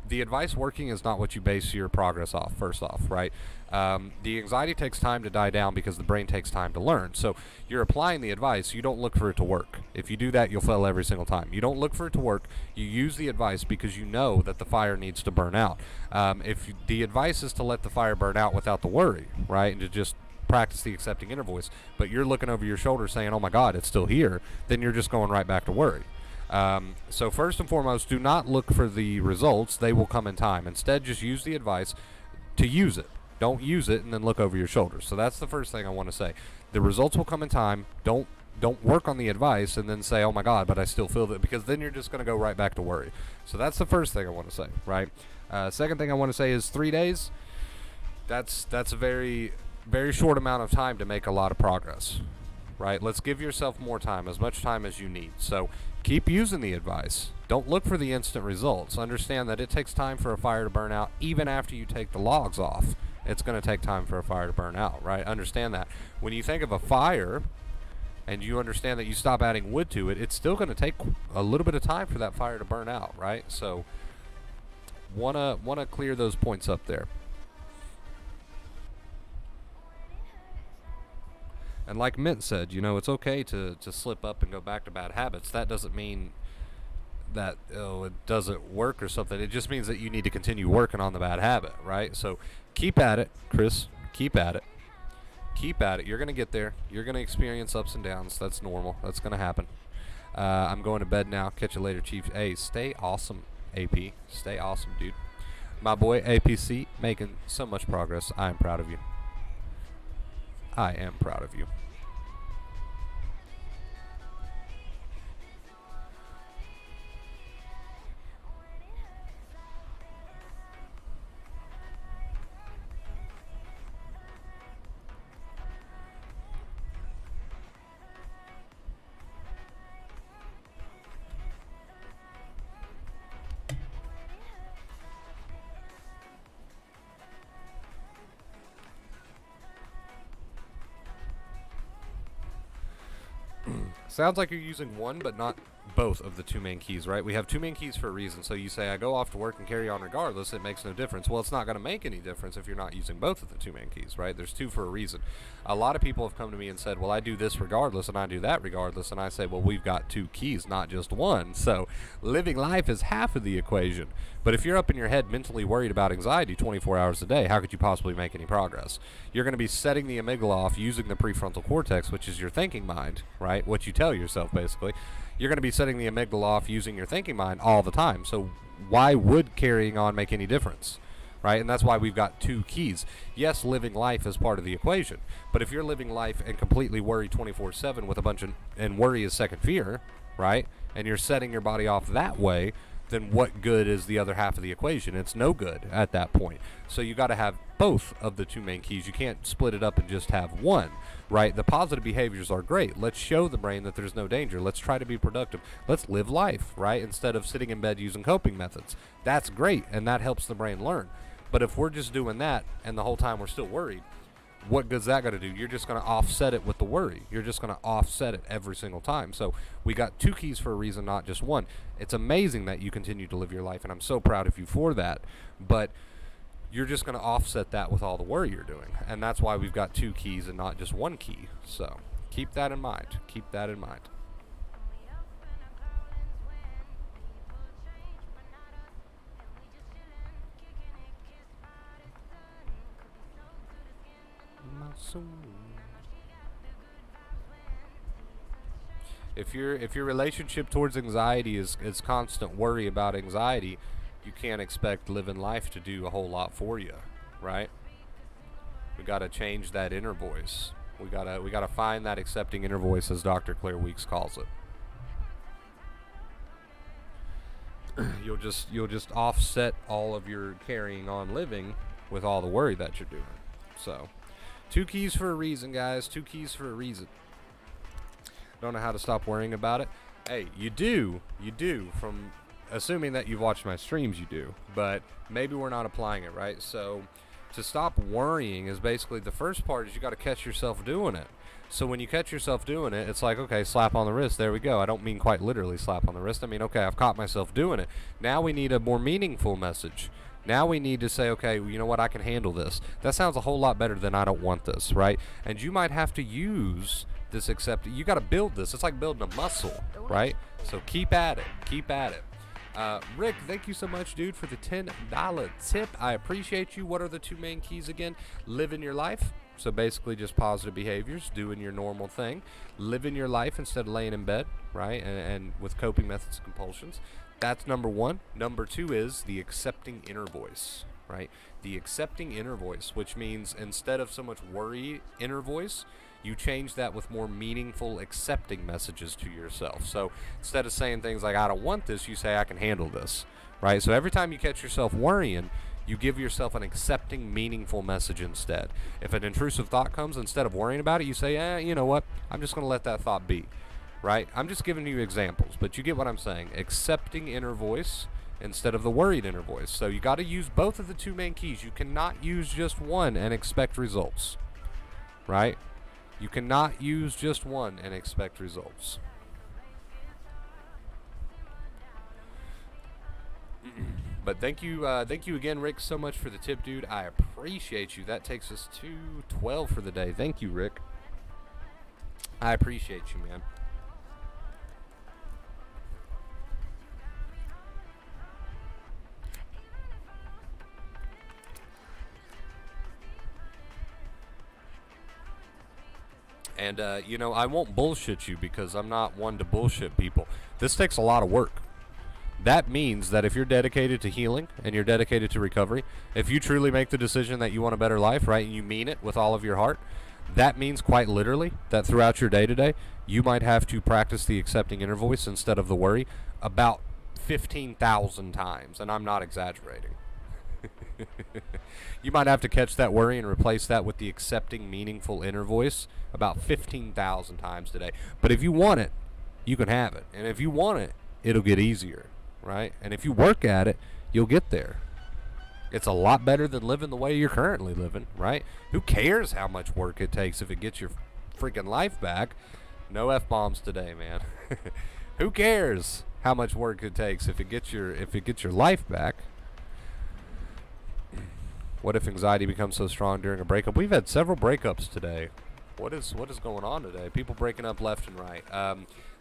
the advice working is not what you base your progress off, first off, right? The anxiety takes time to die down because the brain takes time to learn. So you're applying the advice, you don't look for it to work. If you do that, you'll fail every single time. You don't look for it to work, you use the advice because you know that the fire needs to burn out. The advice is to let the fire burn out without the worry, right? And to just practice the accepting inner voice, but you're looking over your shoulder saying, oh my God, it's still here, then you're just going right back to worry. So first and foremost, do not look for the results. They will come in time. Instead, just use the advice to use it. Don't use it and then look over your shoulder. So that's the first thing I want to say. The results will come in time. Don't work on the advice and then say, oh my God, but I still feel that, because then you're just going to go right back to worry. So that's the first thing I want to say, right? Second thing I want to say is 3 days. That's a very, very short amount of time to make a lot of progress, right? Let's give yourself more time, as much time as you need. So keep using the advice. Don't look for the instant results. Understand that it takes time for a fire to burn out. Even after you take the logs off, it's going to take time for a fire to burn out, right? Understand that. When you think of a fire and you understand that you stop adding wood to it, it's still going to take a little bit of time for that fire to burn out, right? So wanna clear those points up there. And like Mint said, it's okay to slip up and go back to bad habits. That doesn't mean that it doesn't work or something. It just means that you need to continue working on the bad habit, right? So keep at it, Chris. Keep at it. Keep at it. You're going to get there. You're going to experience ups and downs. That's normal. That's going to happen. I'm going to bed now. Catch you later, Chief. Hey, stay awesome, AP. Stay awesome, dude. My boy, APC, making so much progress. I am proud of you. I am proud of you. Sounds like you're using one, but not both of the two main keys, right? We have two main keys for a reason. So you say, I go off to work and carry on regardless. It makes no difference. Well, it's not going to make any difference if you're not using both of the two main keys, right? There's two for a reason. A lot of people have come to me and said, well, I do this regardless and I do that regardless. And I say, well, we've got two keys, not just one. So living life is half of the equation. But if you're up in your head mentally worried about anxiety 24 hours a day, how could you possibly make any progress? You're going to be setting the amygdala off using the prefrontal cortex, which is your thinking mind, right? What you tell yourself, basically. You're going to be setting the amygdala off using your thinking mind all the time. So why would carrying on make any difference, right? And that's why we've got two keys. Yes, living life is part of the equation. But if you're living life and completely worry 24/7 with a bunch of, and worry is second fear, right? And you're setting your body off that way, then what good is the other half of the equation? It's no good at that point. So you got to have both of the two main keys. You can't split it up and just have one, right? The positive behaviors are great. Let's show the brain that there's no danger. Let's try to be productive. Let's live life, right? Instead of sitting in bed using coping methods. That's great, and that helps the brain learn. But if we're just doing that and the whole time we're still worried, what good's that going to do? You're just going to offset it with the worry. You're just going to offset it every single time. So we got two keys for a reason, not just one. It's amazing that you continue to live your life, and I'm so proud of you for that. But you're just going to offset that with all the worry you're doing. And that's why we've got two keys and not just one key. So keep that in mind. Keep that in mind. If your relationship towards anxiety is constant worry about anxiety, you can't expect living life to do a whole lot for you, right? We got to change that inner voice. We gotta find that accepting inner voice, as Dr. Claire Weeks calls it. You'll just offset all of your carrying on living with all the worry that you're doing. So, two keys for a reason, guys. Two keys for a reason. Don't know how to stop worrying about it. Hey, you do, from assuming that you've watched my streams, you do, but maybe we're not applying it, right? So To stop worrying is basically the first part is you got to catch yourself doing it. So when you catch yourself doing it, it's like, okay, slap on the wrist. There we go. I don't mean quite literally slap on the wrist. I mean, okay, I've caught myself doing it. Now we need a more meaningful message. Now we need to say, okay, you know what, I can handle this. That sounds a whole lot better than I don't want this, right? And you might have to use this you got to build this. It's like building a muscle, right? So keep at it. Keep at it. Rick, thank you so much, dude, for the $10 tip. I appreciate you. What are the two main keys again? Living your life. So basically just positive behaviors, doing your normal thing, living your life instead of laying in bed, right? And with coping methods and compulsions. That's number one. Number two is the accepting inner voice, right? The accepting inner voice, which means instead of so much worry inner voice, you change that with more meaningful accepting messages to yourself. So instead of saying things like, I don't want this, you say, I can handle this, right? So every time you catch yourself worrying, you give yourself an accepting, meaningful message instead. If an intrusive thought comes, instead of worrying about it, you say, you know what? I'm just going to let that thought be, right? I'm just giving you examples, but you get what I'm saying. Accepting inner voice instead of the worried inner voice. So you got to use both of the two main keys. You cannot use just one and expect results, right? You cannot use just one and expect results. But thank you again, Rick, so much for the tip, dude. I appreciate you. That takes us to 12 for the day. Thank you, Rick. I appreciate you, man. And, I won't bullshit you because I'm not one to bullshit people. This takes a lot of work. That means that if you're dedicated to healing and you're dedicated to recovery, if you truly make the decision that you want a better life, right, and you mean it with all of your heart, that means quite literally that throughout your day-to-day, you might have to practice the accepting inner voice instead of the worry about 15,000 times, and I'm not exaggerating. You might have to catch that worry and replace that with the accepting, meaningful inner voice about 15,000 times today. But if you want it, you can have it. And if you want it, it'll get easier, right? And if you work at it, you'll get there. It's a lot better than living the way you're currently living, right? Who cares how much work it takes if it gets your freaking life back? No F-bombs today, man. Who cares how much work it takes if it gets your life back? What if anxiety becomes so strong during a breakup? We've had several breakups today. What is going on today? People breaking up left and right.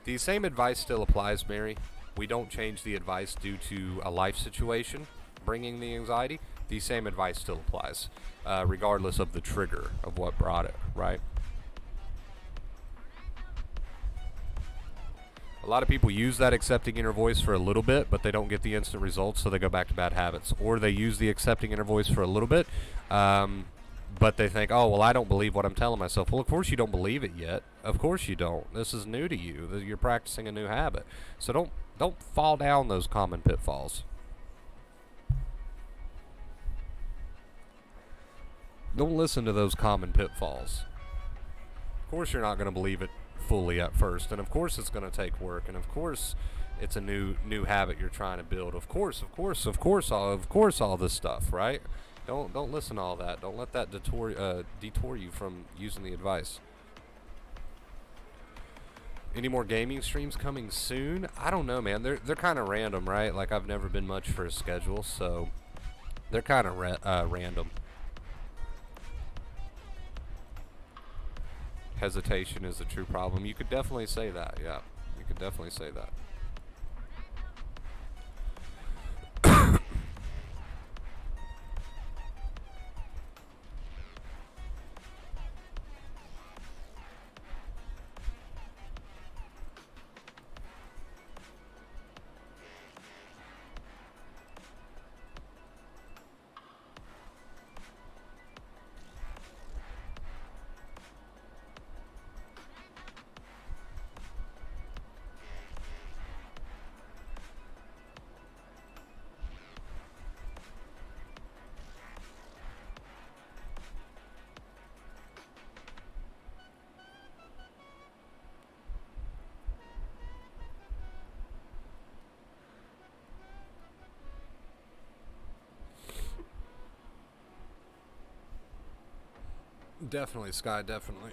The same advice still applies, Mary. We don't change the advice due to a life situation bringing the anxiety. The same advice still applies, regardless of the trigger of what brought it, right? A lot of people use that accepting inner voice for a little bit, but they don't get the instant results, so they go back to bad habits. Or they use the accepting inner voice for a little bit, but they think, oh, well, I don't believe what I'm telling myself. Well, of course you don't believe it yet. Of course you don't. This is new to you. You're practicing a new habit. So don't fall down those common pitfalls. Don't listen to those common pitfalls. Of course you're not going to believe it fully at first, and of course it's going to take work, and of course it's a new habit you're trying to build. Of course all this stuff, right? Don't listen to all that. Don't let that detour you from using the advice. Any more gaming streams coming soon? I don't know, man. They're kind of random, right? Like, I've never been much for a schedule, so they're kind of random. Hesitation is a true problem. You could definitely say that, yeah. You could definitely say that. Definitely, Sky, definitely.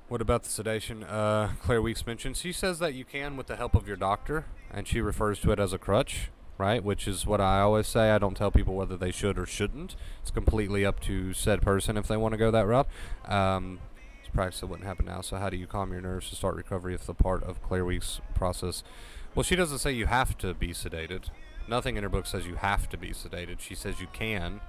What about the sedation Claire Weeks mentioned? She says that you can with the help of your doctor, and she refers to it as a crutch, right? Which is what I always say. I don't tell people whether they should or shouldn't. It's completely up to said person if they want to go that route. It's practice that wouldn't happen now. So how do you calm your nerves to start recovery if the part of Claire Weeks' process? Well, she doesn't say you have to be sedated. Nothing in her book says you have to be sedated. She says you can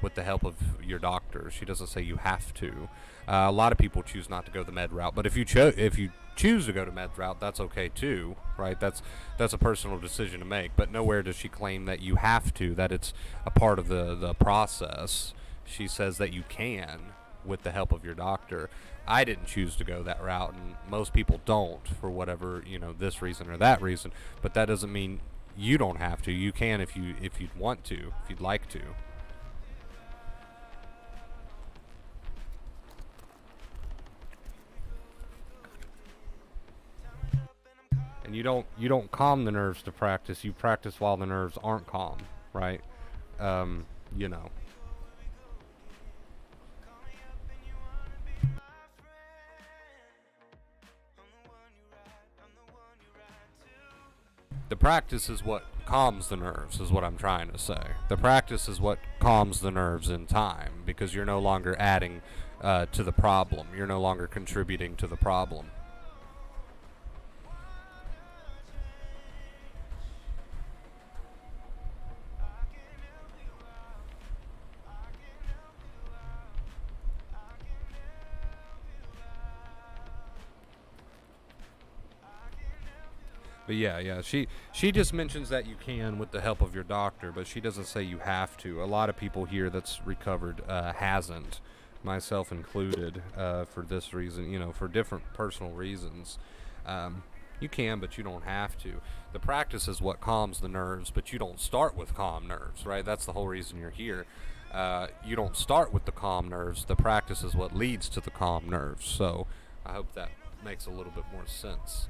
with the help of your doctor. She doesn't say you have to. A lot of people choose not to go the med route, but if you choose to go to med route, that's okay too, right? That's a personal decision to make. But nowhere does she claim that you have to, that it's a part of the process. She says that you can with the help of your doctor. I didn't choose to go that route, and most people don't for whatever, this reason or that reason. But that doesn't mean you don't have to. You can if you'd want to, if you'd like to. And you don't calm the nerves to practice. You practice while the nerves aren't calm, right? You know. The practice is what calms the nerves, is what I'm trying to say. The practice is what calms the nerves in time, because you're no longer adding to the problem. You're no longer contributing to the problem. But yeah. She just mentions that you can with the help of your doctor, but she doesn't say you have to. A lot of people here that's recovered hasn't, myself included, for this reason. For different personal reasons. You can, but you don't have to. The practice is what calms the nerves, but you don't start with calm nerves, right? That's the whole reason you're here. You don't start with the calm nerves. The practice is what leads to the calm nerves. So I hope that makes a little bit more sense.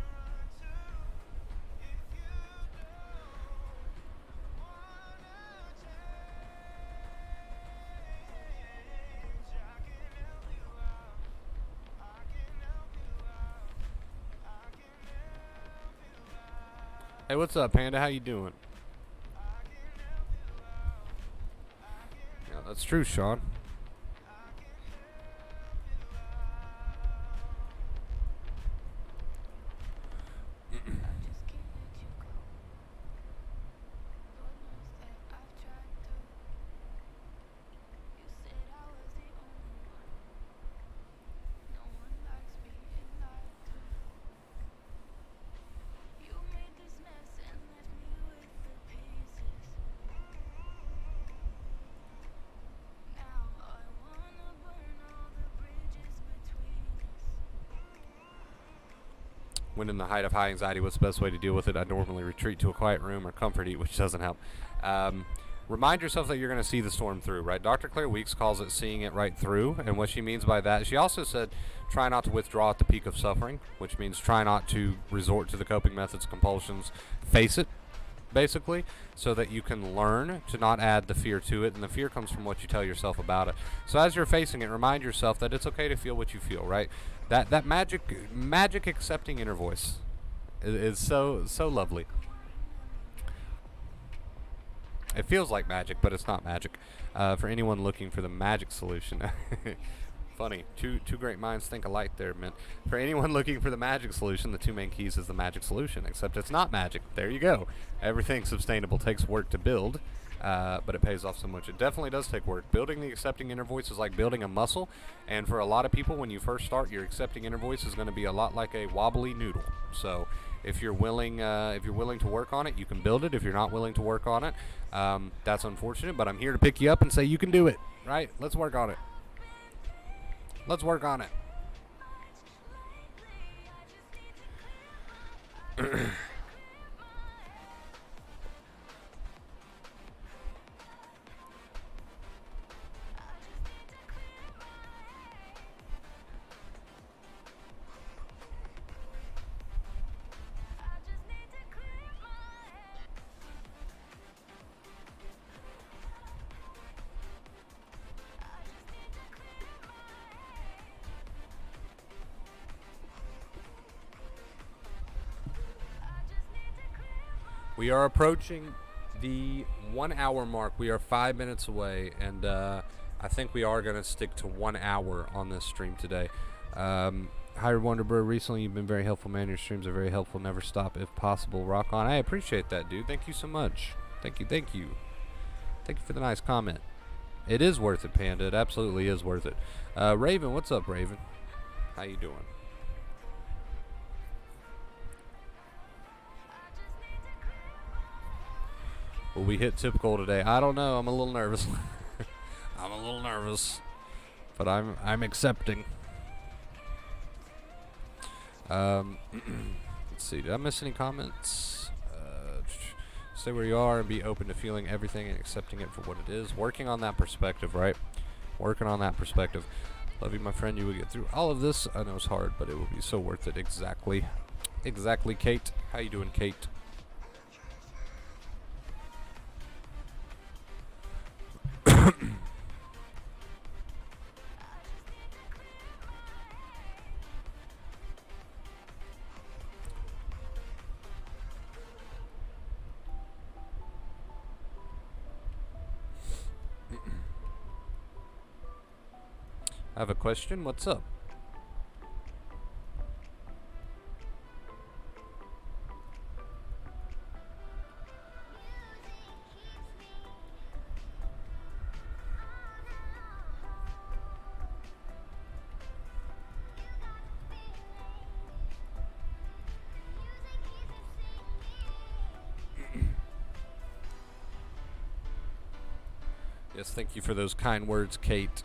Hey, what's up, Panda? How you doing? Yeah, that's true, Sean. When in the height of high anxiety, what's the best way to deal with it? I normally retreat to a quiet room or comfort eat, which doesn't help. Remind yourself that you're going to see the storm through, right? Dr. Claire Weeks calls it seeing it right through, and what she means by that, she also said try not to withdraw at the peak of suffering, which means try not to resort to the coping methods, compulsions, face it, basically, so that you can learn to not add the fear to it, and the fear comes from what you tell yourself about it. So as you're facing it, remind yourself that it's okay to feel what you feel, right? That magic accepting inner voice is so lovely. It feels like magic, but it's not magic. For anyone looking for the magic solution, funny, two great minds think alike there, man. For anyone looking for the magic solution, the two main keys is the magic solution, except it's not magic. There you go. Everything sustainable takes work to build, but it pays off so much. It definitely does take work. Building the accepting inner voice is like building a muscle, and for a lot of people, when you first start, your accepting inner voice is going to be a lot like a wobbly noodle. So if you're willing to work on it, you can build it. If you're not willing to work on it, that's unfortunate, but I'm here to pick you up and say you can do it, right? Let's work on it. Let's work on it. We are approaching the 1 hour mark. We are 5 minutes away, and I think we are going to stick to 1 hour on this stream today. Hi, Wonderbird. Recently, you've been very helpful, man. Your streams are very helpful. Never stop if possible. Rock on. I appreciate that, dude. Thank you so much. Thank you. Thank you. Thank you for the nice comment. It is worth it, Panda. It absolutely is worth it. Raven, what's up, Raven? How you doing? Will we hit tip goal today? I don't know. I'm a little nervous. I'm a little nervous, but I'm accepting. Let's see. Did I miss any comments? Stay where you are and be open to feeling everything and accepting it for what it is. Working on that perspective, right? Working on that perspective. Love you, my friend. You will get through all of this. I know it's hard, but it will be so worth it. Exactly. Exactly, Kate. How you doing, Kate? I have a question. What's up? Yes, thank you for those kind words, Kate.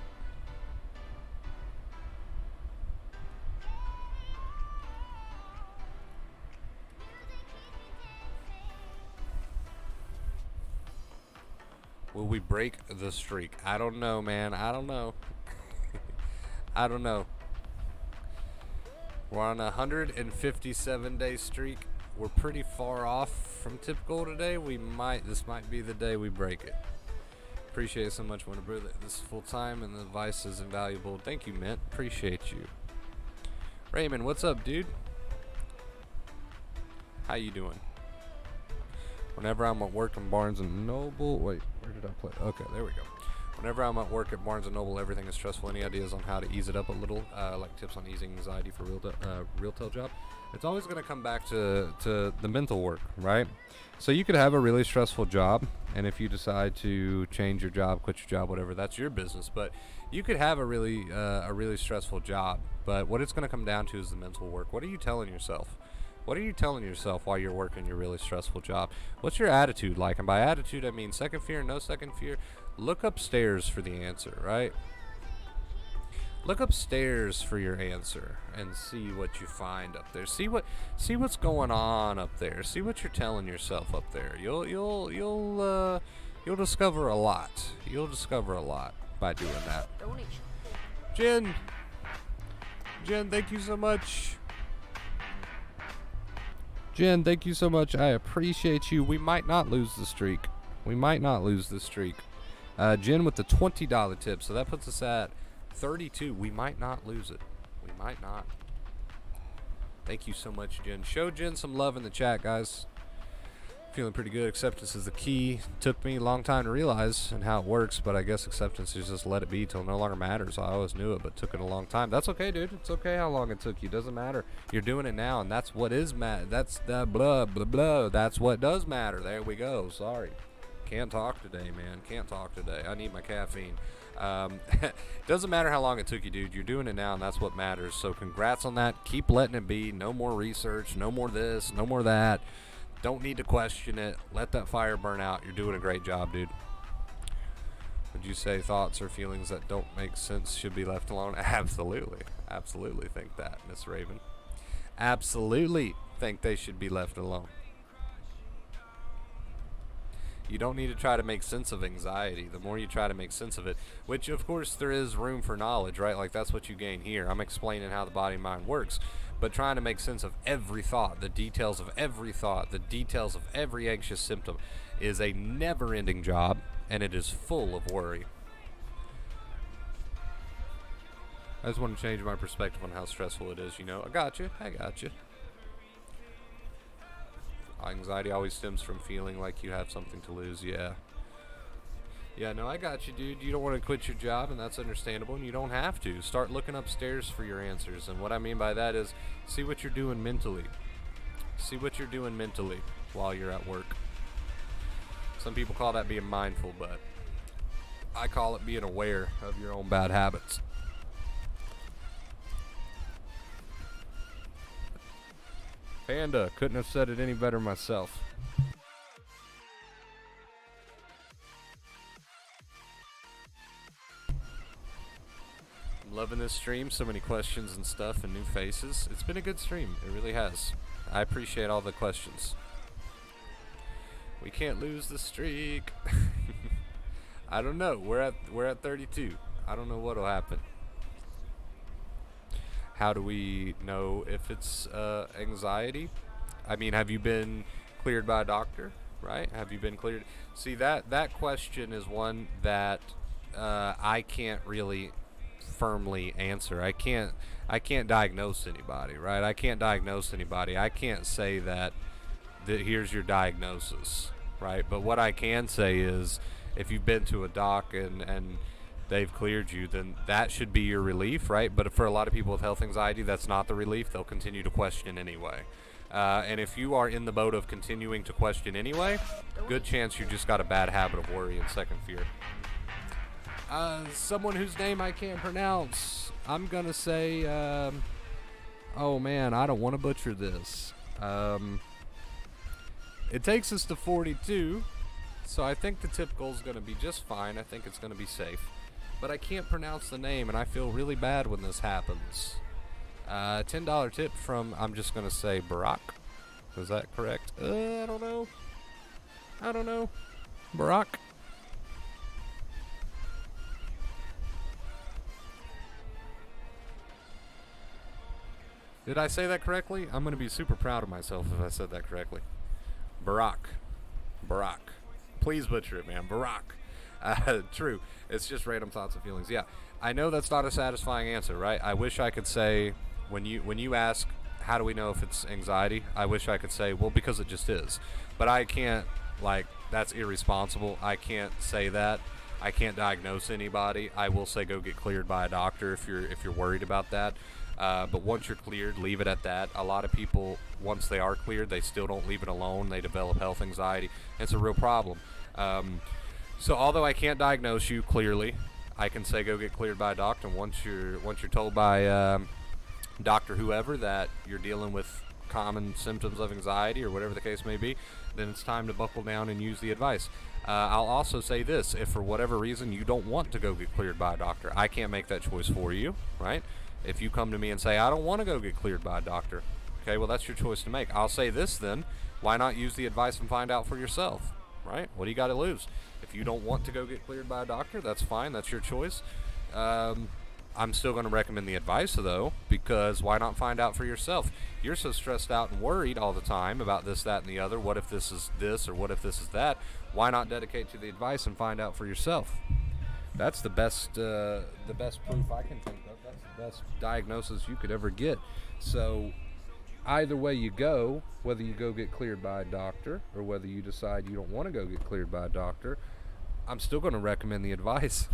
Will we break the streak? I don't know, man. I don't know. I don't know. We're on a 157-day streak. We're pretty far off from tip goal today. This might be the day we break it. Appreciate it so much, Wonderbird. This is full time and the advice is invaluable. Thank you, Mint. Appreciate you. Raymond, what's up, dude? How you doing? Whenever I'm at work in Barnes and Noble, wait, where did I play? Okay, there we go. Whenever I'm at work at Barnes and Noble, everything is stressful. Any ideas on how to ease it up a little? Like tips on easing anxiety for real-tail job? It's always going to come back to the mental work, right? So you could have a really stressful job, and if you decide to change your job, quit your job, whatever, that's your business. But you could have a really stressful job, but what it's going to come down to is the mental work. What are you telling yourself? What are you telling yourself while you're working your really stressful job? What's your attitude like? And by attitude, I mean second fear, no second fear. Look upstairs for the answer, right? Look upstairs for your answer and see what you find up there. See what's going on up there. See what you're telling yourself up there. You'll discover a lot. You'll discover a lot by doing that. Jen, thank you so much. Jen, thank you so much. I appreciate you. We might not lose the streak. We might not lose the streak. Jen with the $20 tip. So that puts us at 32. We might not lose it. We might not. Thank you so much, Jen. Show Jen some love in the chat, guys. Feeling pretty good. Acceptance is the key. Took me a long time to realize and how it works, but I guess acceptance is just let it be till it no longer matters. I always knew it, but took it a long time. That's okay, dude. It's okay how long it took you. Doesn't matter. You're doing it now, and that's what is that's the blah, blah, blah. That's what does matter. There we go. Sorry. Can't talk today, man. Can't talk today. I need my caffeine. Doesn't matter how long it took you, dude. You're doing it now, and that's what matters. So congrats on that. Keep letting it be. No more research. No more this. No more that. Don't need to question it. Let that fire burn out. You're doing a great job, dude. Would you say thoughts or feelings that don't make sense should be left alone? Absolutely. Absolutely think that, Miss Raven. Absolutely think they should be left alone. You don't need to try to make sense of anxiety. The more you try to make sense of it, which of course there is room for knowledge, right? Like that's what you gain here. I'm explaining how the body and mind works, but trying to make sense of every thought, the details of every thought, the details of every anxious symptom is a never-ending job, and it is full of worry. I just want to change my perspective on how stressful it is, you know. I got you. Anxiety always stems from feeling like you have something to lose. Yeah. Yeah, no, I got you, dude. You don't want to quit your job, and that's understandable, and you don't have to. Start looking upstairs for your answers, and what I mean by that is see what you're doing mentally. See what you're doing mentally while you're at work. Some people call that being mindful, but I call it being aware of your own bad habits. Panda, couldn't have said it any better myself. I'm loving this stream. So many questions and stuff and new faces. It's been a good stream. It really has. I appreciate all the questions. We can't lose the streak. I don't know. We're at 32. I don't know what'll happen. How do we know if it's anxiety? I mean, have you been cleared by a doctor? Right? Have you been cleared? See, that question is one that I can't really firmly answer. I can't diagnose anybody, right? I can't diagnose anybody. I can't say that here's your diagnosis, right? But what I can say is if you've been to a doc and they've cleared you, then that should be your relief, right? But for a lot of people with health anxiety, that's not the relief. They'll continue to question anyway. And if you are in the boat of continuing to question anyway, good chance you just got a bad habit of worry and second fear. Someone whose name I can't pronounce. I'm going to say, oh man, I don't want to butcher this. It takes us to 42, so I think the tip goal is going to be just fine. I think it's going to be safe. But I can't pronounce the name, and I feel really bad when this happens. $10 tip from, I'm just going to say Barack. Was that correct? I don't know. Barack? Did I say that correctly? I'm going to be super proud of myself if I said that correctly. Barack. Please butcher it, man. Barack. True. It's just random thoughts and feelings. Yeah. I know that's not a satisfying answer, right? I wish I could say, when you ask, how do we know if it's anxiety? I wish I could say, well, because it just is. But I can't, that's irresponsible. I can't say that. I can't diagnose anybody. I will say go get cleared by a doctor if you're worried about that. But once you're cleared, leave it at that. A lot of people, once they are cleared, they still don't leave it alone. They develop health anxiety. It's a real problem. So although I can't diagnose you clearly, I can say go get cleared by a doctor. And once you're told by doctor whoever that you're dealing with common symptoms of anxiety or whatever the case may be, then it's time to buckle down and use the advice. I'll also say this: if for whatever reason you don't want to go get cleared by a doctor, I can't make that choice for you, right? If you come to me and say, I don't want to go get cleared by a doctor, okay, well, that's your choice to make. I'll say this then: why not use the advice and find out for yourself, right? What do you got to lose? If you don't want to go get cleared by a doctor, that's fine. That's your choice. I'm still going to recommend the advice, though, because why not find out for yourself? You're so stressed out and worried all the time about this, that, and the other. What if this is this, or what if this is that? Why not dedicate to the advice and find out for yourself? That's the best proof I can think of. That's the best diagnosis you could ever get. So either way you go, whether you go get cleared by a doctor or whether you decide you don't want to go get cleared by a doctor, I'm still going to recommend the advice.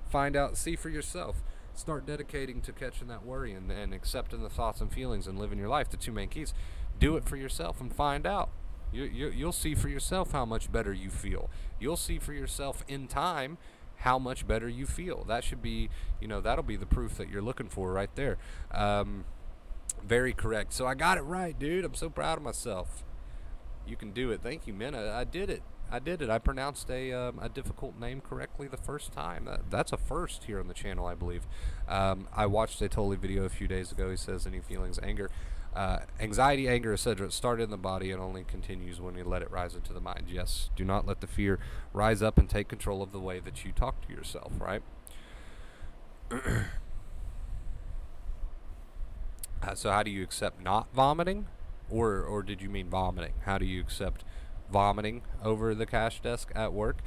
Find out, see for yourself. Start dedicating to catching that worry and accepting the thoughts and feelings and living your life. The two main keys. Do it for yourself and find out. You'll see for yourself how much better you feel. You'll see for yourself in time how much better you feel. That should be, that'll be the proof that you're looking for right there. Very correct. So I got it right, dude. I'm so proud of myself. You can do it. Thank you, man. I did it. I pronounced a difficult name correctly the first time. That's a first here on the channel, I believe. I watched a Totally video a few days ago. He says any feelings, anger, anxiety, anger, etc. started in the body and only continues when you let it rise into the mind. Yes, do not let the fear rise up and take control of the way that you talk to yourself, right? So how do you accept not vomiting? Or did you mean vomiting? How do you accept vomiting over the cash desk at work?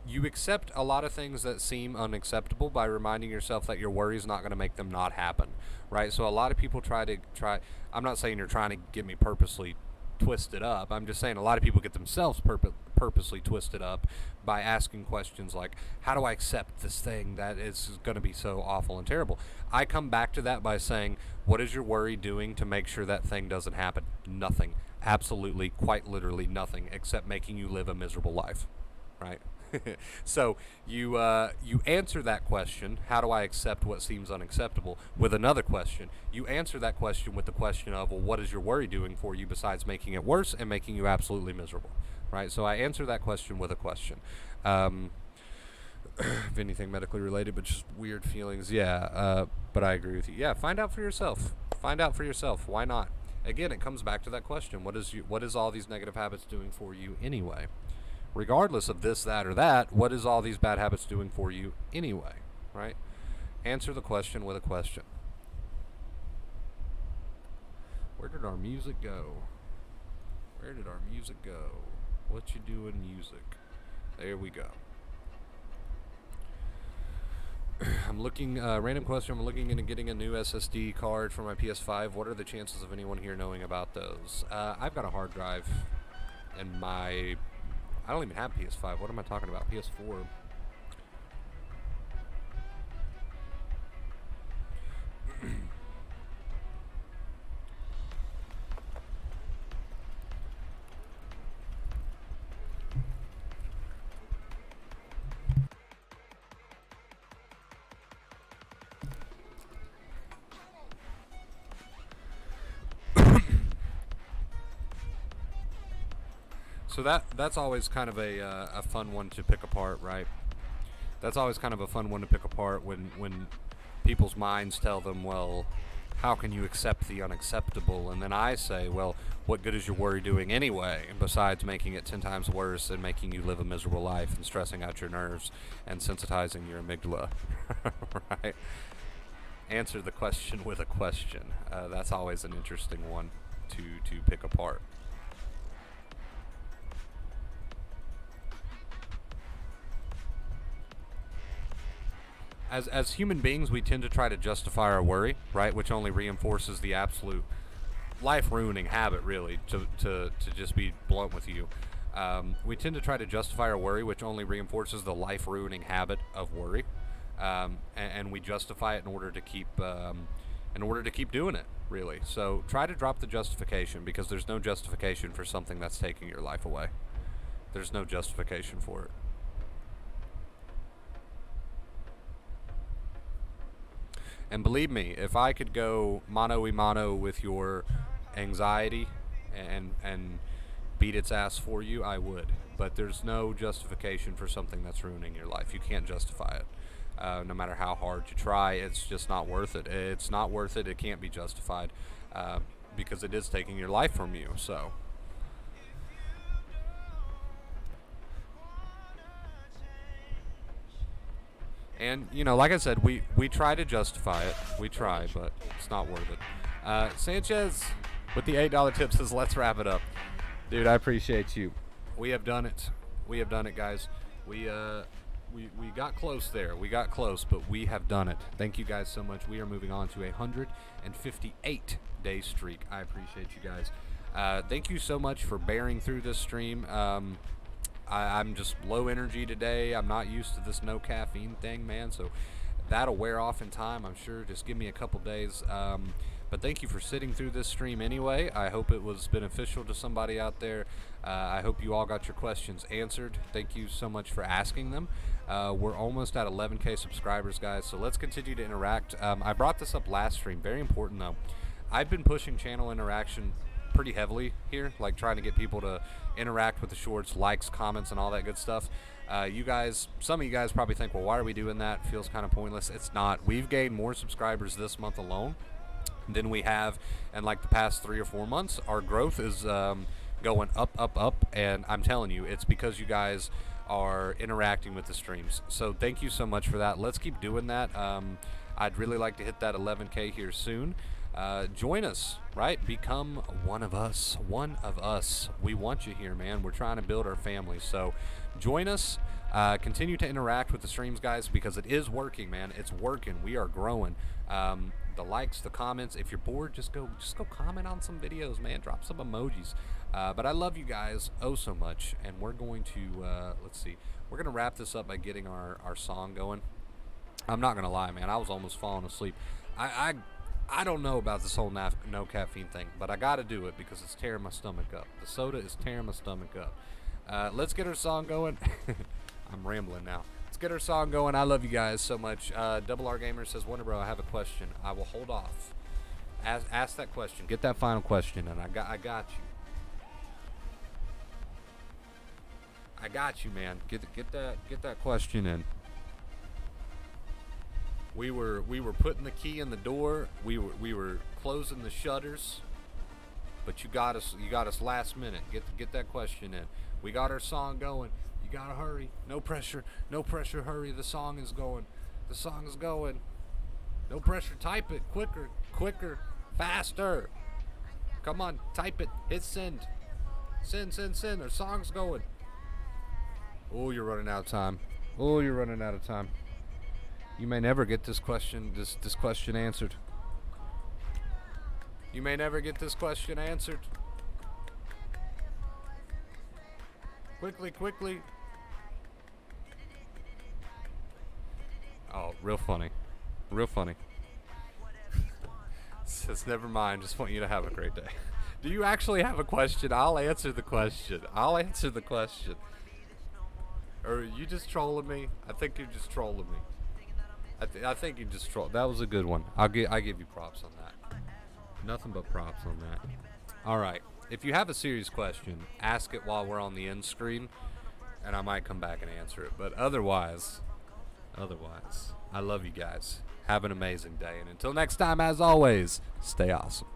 you accept a lot of things that seem unacceptable by reminding yourself that your worry is not going to make them not happen, right? So a lot of people try. I'm not saying you're trying to get me purposely twisted up. I'm just saying a lot of people get themselves purposely twisted up by asking questions like, how do I accept this thing that is going to be so awful and terrible? I come back to that by saying, what is your worry doing to make sure that thing doesn't happen? Nothing. Absolutely, quite literally nothing, except making you live a miserable life, right? So you answer that question, how do I accept what seems unacceptable, with another question. You answer that question with the question of, well, what is your worry doing for you besides making it worse and making you absolutely miserable, right? So I answer that question with a question. If anything medically related, but just weird feelings, yeah. But I agree with you. Yeah, find out for yourself. Find out for yourself. Why not? Again, it comes back to that question: what is all these negative habits doing for you anyway? Regardless of this, that, or that, what is all these bad habits doing for you anyway, right? Answer the question with a question. Where did our music go? Where did our music go? What you doing, music? There we go. I'm looking, random question, I'm looking into getting a new SSD card for my PS5. What are the chances of anyone here knowing about those? I've got a hard drive in my... I don't even have PS5. What am I talking about? PS4. So that's always kind of a fun one to pick apart, right? That's always kind of a fun one to pick apart when people's minds tell them, well, how can you accept the unacceptable? And then I say, well, what good is your worry doing anyway, besides making it 10 times worse and making you live a miserable life and stressing out your nerves and sensitizing your amygdala, right? Answer the question with a question. That's always an interesting one to pick apart. As human beings, we tend to try to justify our worry, right? Which only reinforces the absolute life-ruining habit, really, to just be blunt with you. We tend to try to justify our worry, which only reinforces the life-ruining habit of worry. And we justify it in order to keep doing it, really. So try to drop the justification, because there's no justification for something that's taking your life away. There's no justification for it. And believe me, if I could go mano a mano with your anxiety and beat its ass for you, I would. But there's no justification for something that's ruining your life. You can't justify it. No matter how hard you try, it's just not worth it. It's not worth it. It can't be justified because it is taking your life from you. So. And, like I said, we try to justify it. We try, but it's not worth it. Sanchez with the $8 tip says, let's wrap it up. Dude, I appreciate you. We have done it. We have done it, guys. We got close there. We got close, but we have done it. Thank you guys so much. We are moving on to a 158-day streak. I appreciate you guys. Thank you so much for bearing through this stream. I'm just low energy today. I'm not used to this no caffeine thing, man, so that'll wear off in time, I'm sure. Just give me a couple days. But thank you for sitting through this stream anyway. I hope it was beneficial to somebody out there. I hope you all got your questions answered. Thank you so much for asking them. We're almost at 11K subscribers, guys, so let's continue to interact. I brought this up last stream. Very important, though. I've been pushing channel interaction pretty heavily here, like trying to get people to interact with the shorts, likes, comments, and all that good stuff. You guys, some of you guys probably think, well, why are we doing that? Feels kind of pointless. It's not. We've gained more subscribers this month alone than we have in like the past 3 or 4 months. Our growth is going up, and I'm telling you, it's because you guys are interacting with the streams. So thank you so much for that. Let's keep doing that. I'd really like to hit that 11K here soon. join us, right? Become one of us. One of us. We want you here, man. We're trying to build our family. So join us. Continue to interact with the streams, guys, because it is working, man. It's working. We are growing. The likes, the comments. If you're bored, just go comment on some videos, man. Drop some emojis. But I love you guys oh so much, and we're going to let's see. We're gonna wrap this up by getting our song going. I'm not gonna lie, man. I was almost falling asleep. I don't know about this whole no caffeine thing, but I gotta do it because it's tearing my stomach up. The soda is tearing my stomach up. Let's get our song going. I'm rambling now. Let's get our song going. I love you guys so much. Double R Gamer says, Wonder Bro, I have a question. I will hold off. Ask that question. Get that final question, and I got you. I got you, man. Get that question in. We were putting the key in the door. We were closing the shutters. But you got us last minute. Get that question in. We got our song going. You gotta hurry. No pressure. Hurry. The song is going. No pressure. Type it quicker, faster. Come on, type it. Hit send. Send. Our song's going. Oh, you're running out of time. You may never get this question answered. Quickly. Oh, real funny. Says never mind, just want you to have a great day. Do you actually have a question? I'll answer the question. Or are you just trolling me? I think you're just trolling me. I think you just trolled. That was a good one. I give you props on that. Nothing but props on that. All right. If you have a serious question, ask it while we're on the end screen, and I might come back and answer it. But otherwise, I love you guys. Have an amazing day, and until next time, as always, stay awesome.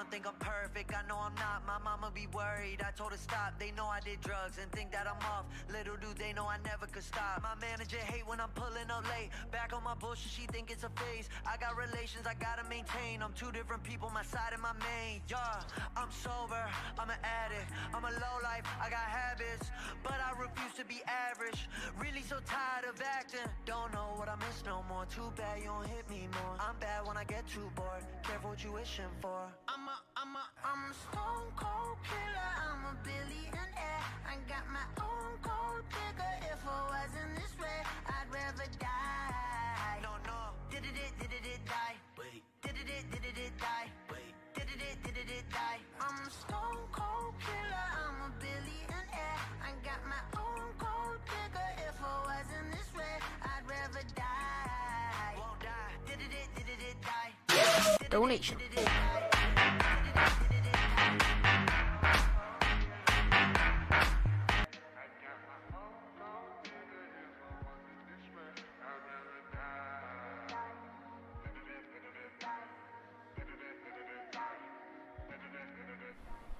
Think I'm perfect, I know I'm not. My mama be worried, I told her stop. They know I did drugs and think that I'm off. Little do they know I never could stop. My manager hate when I'm pulling up late. Back on my bullshit, she think it's a phase. I got relations I gotta maintain. I'm two different people, my side and my main. Yeah, I'm sober, I'm an addict. I'm a low life, I got habits, but I refuse to be average. Really so tired of acting. Don't know what I miss no more. Too bad you don't hit me more. I'm bad when I get too bored. Careful what you wishing for. I'm a stone cold killer, I'm a billionaire. I got my own gold digger. If I wasn't this way, I'd rather die. No, did it die? Wait, did it die? Wait, did it die? I'm a stone cold killer, I'm a billionaire. I got my own gold digger. If I wasn't this way, I'd rather die. Won't die. Did it die? Donation.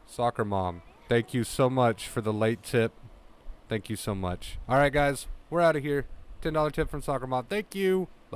Soccer Mom, thank you so much for the late tip. Thank you so much. All right, guys, we're out of here. $10 tip from Soccer Mom. Thank you.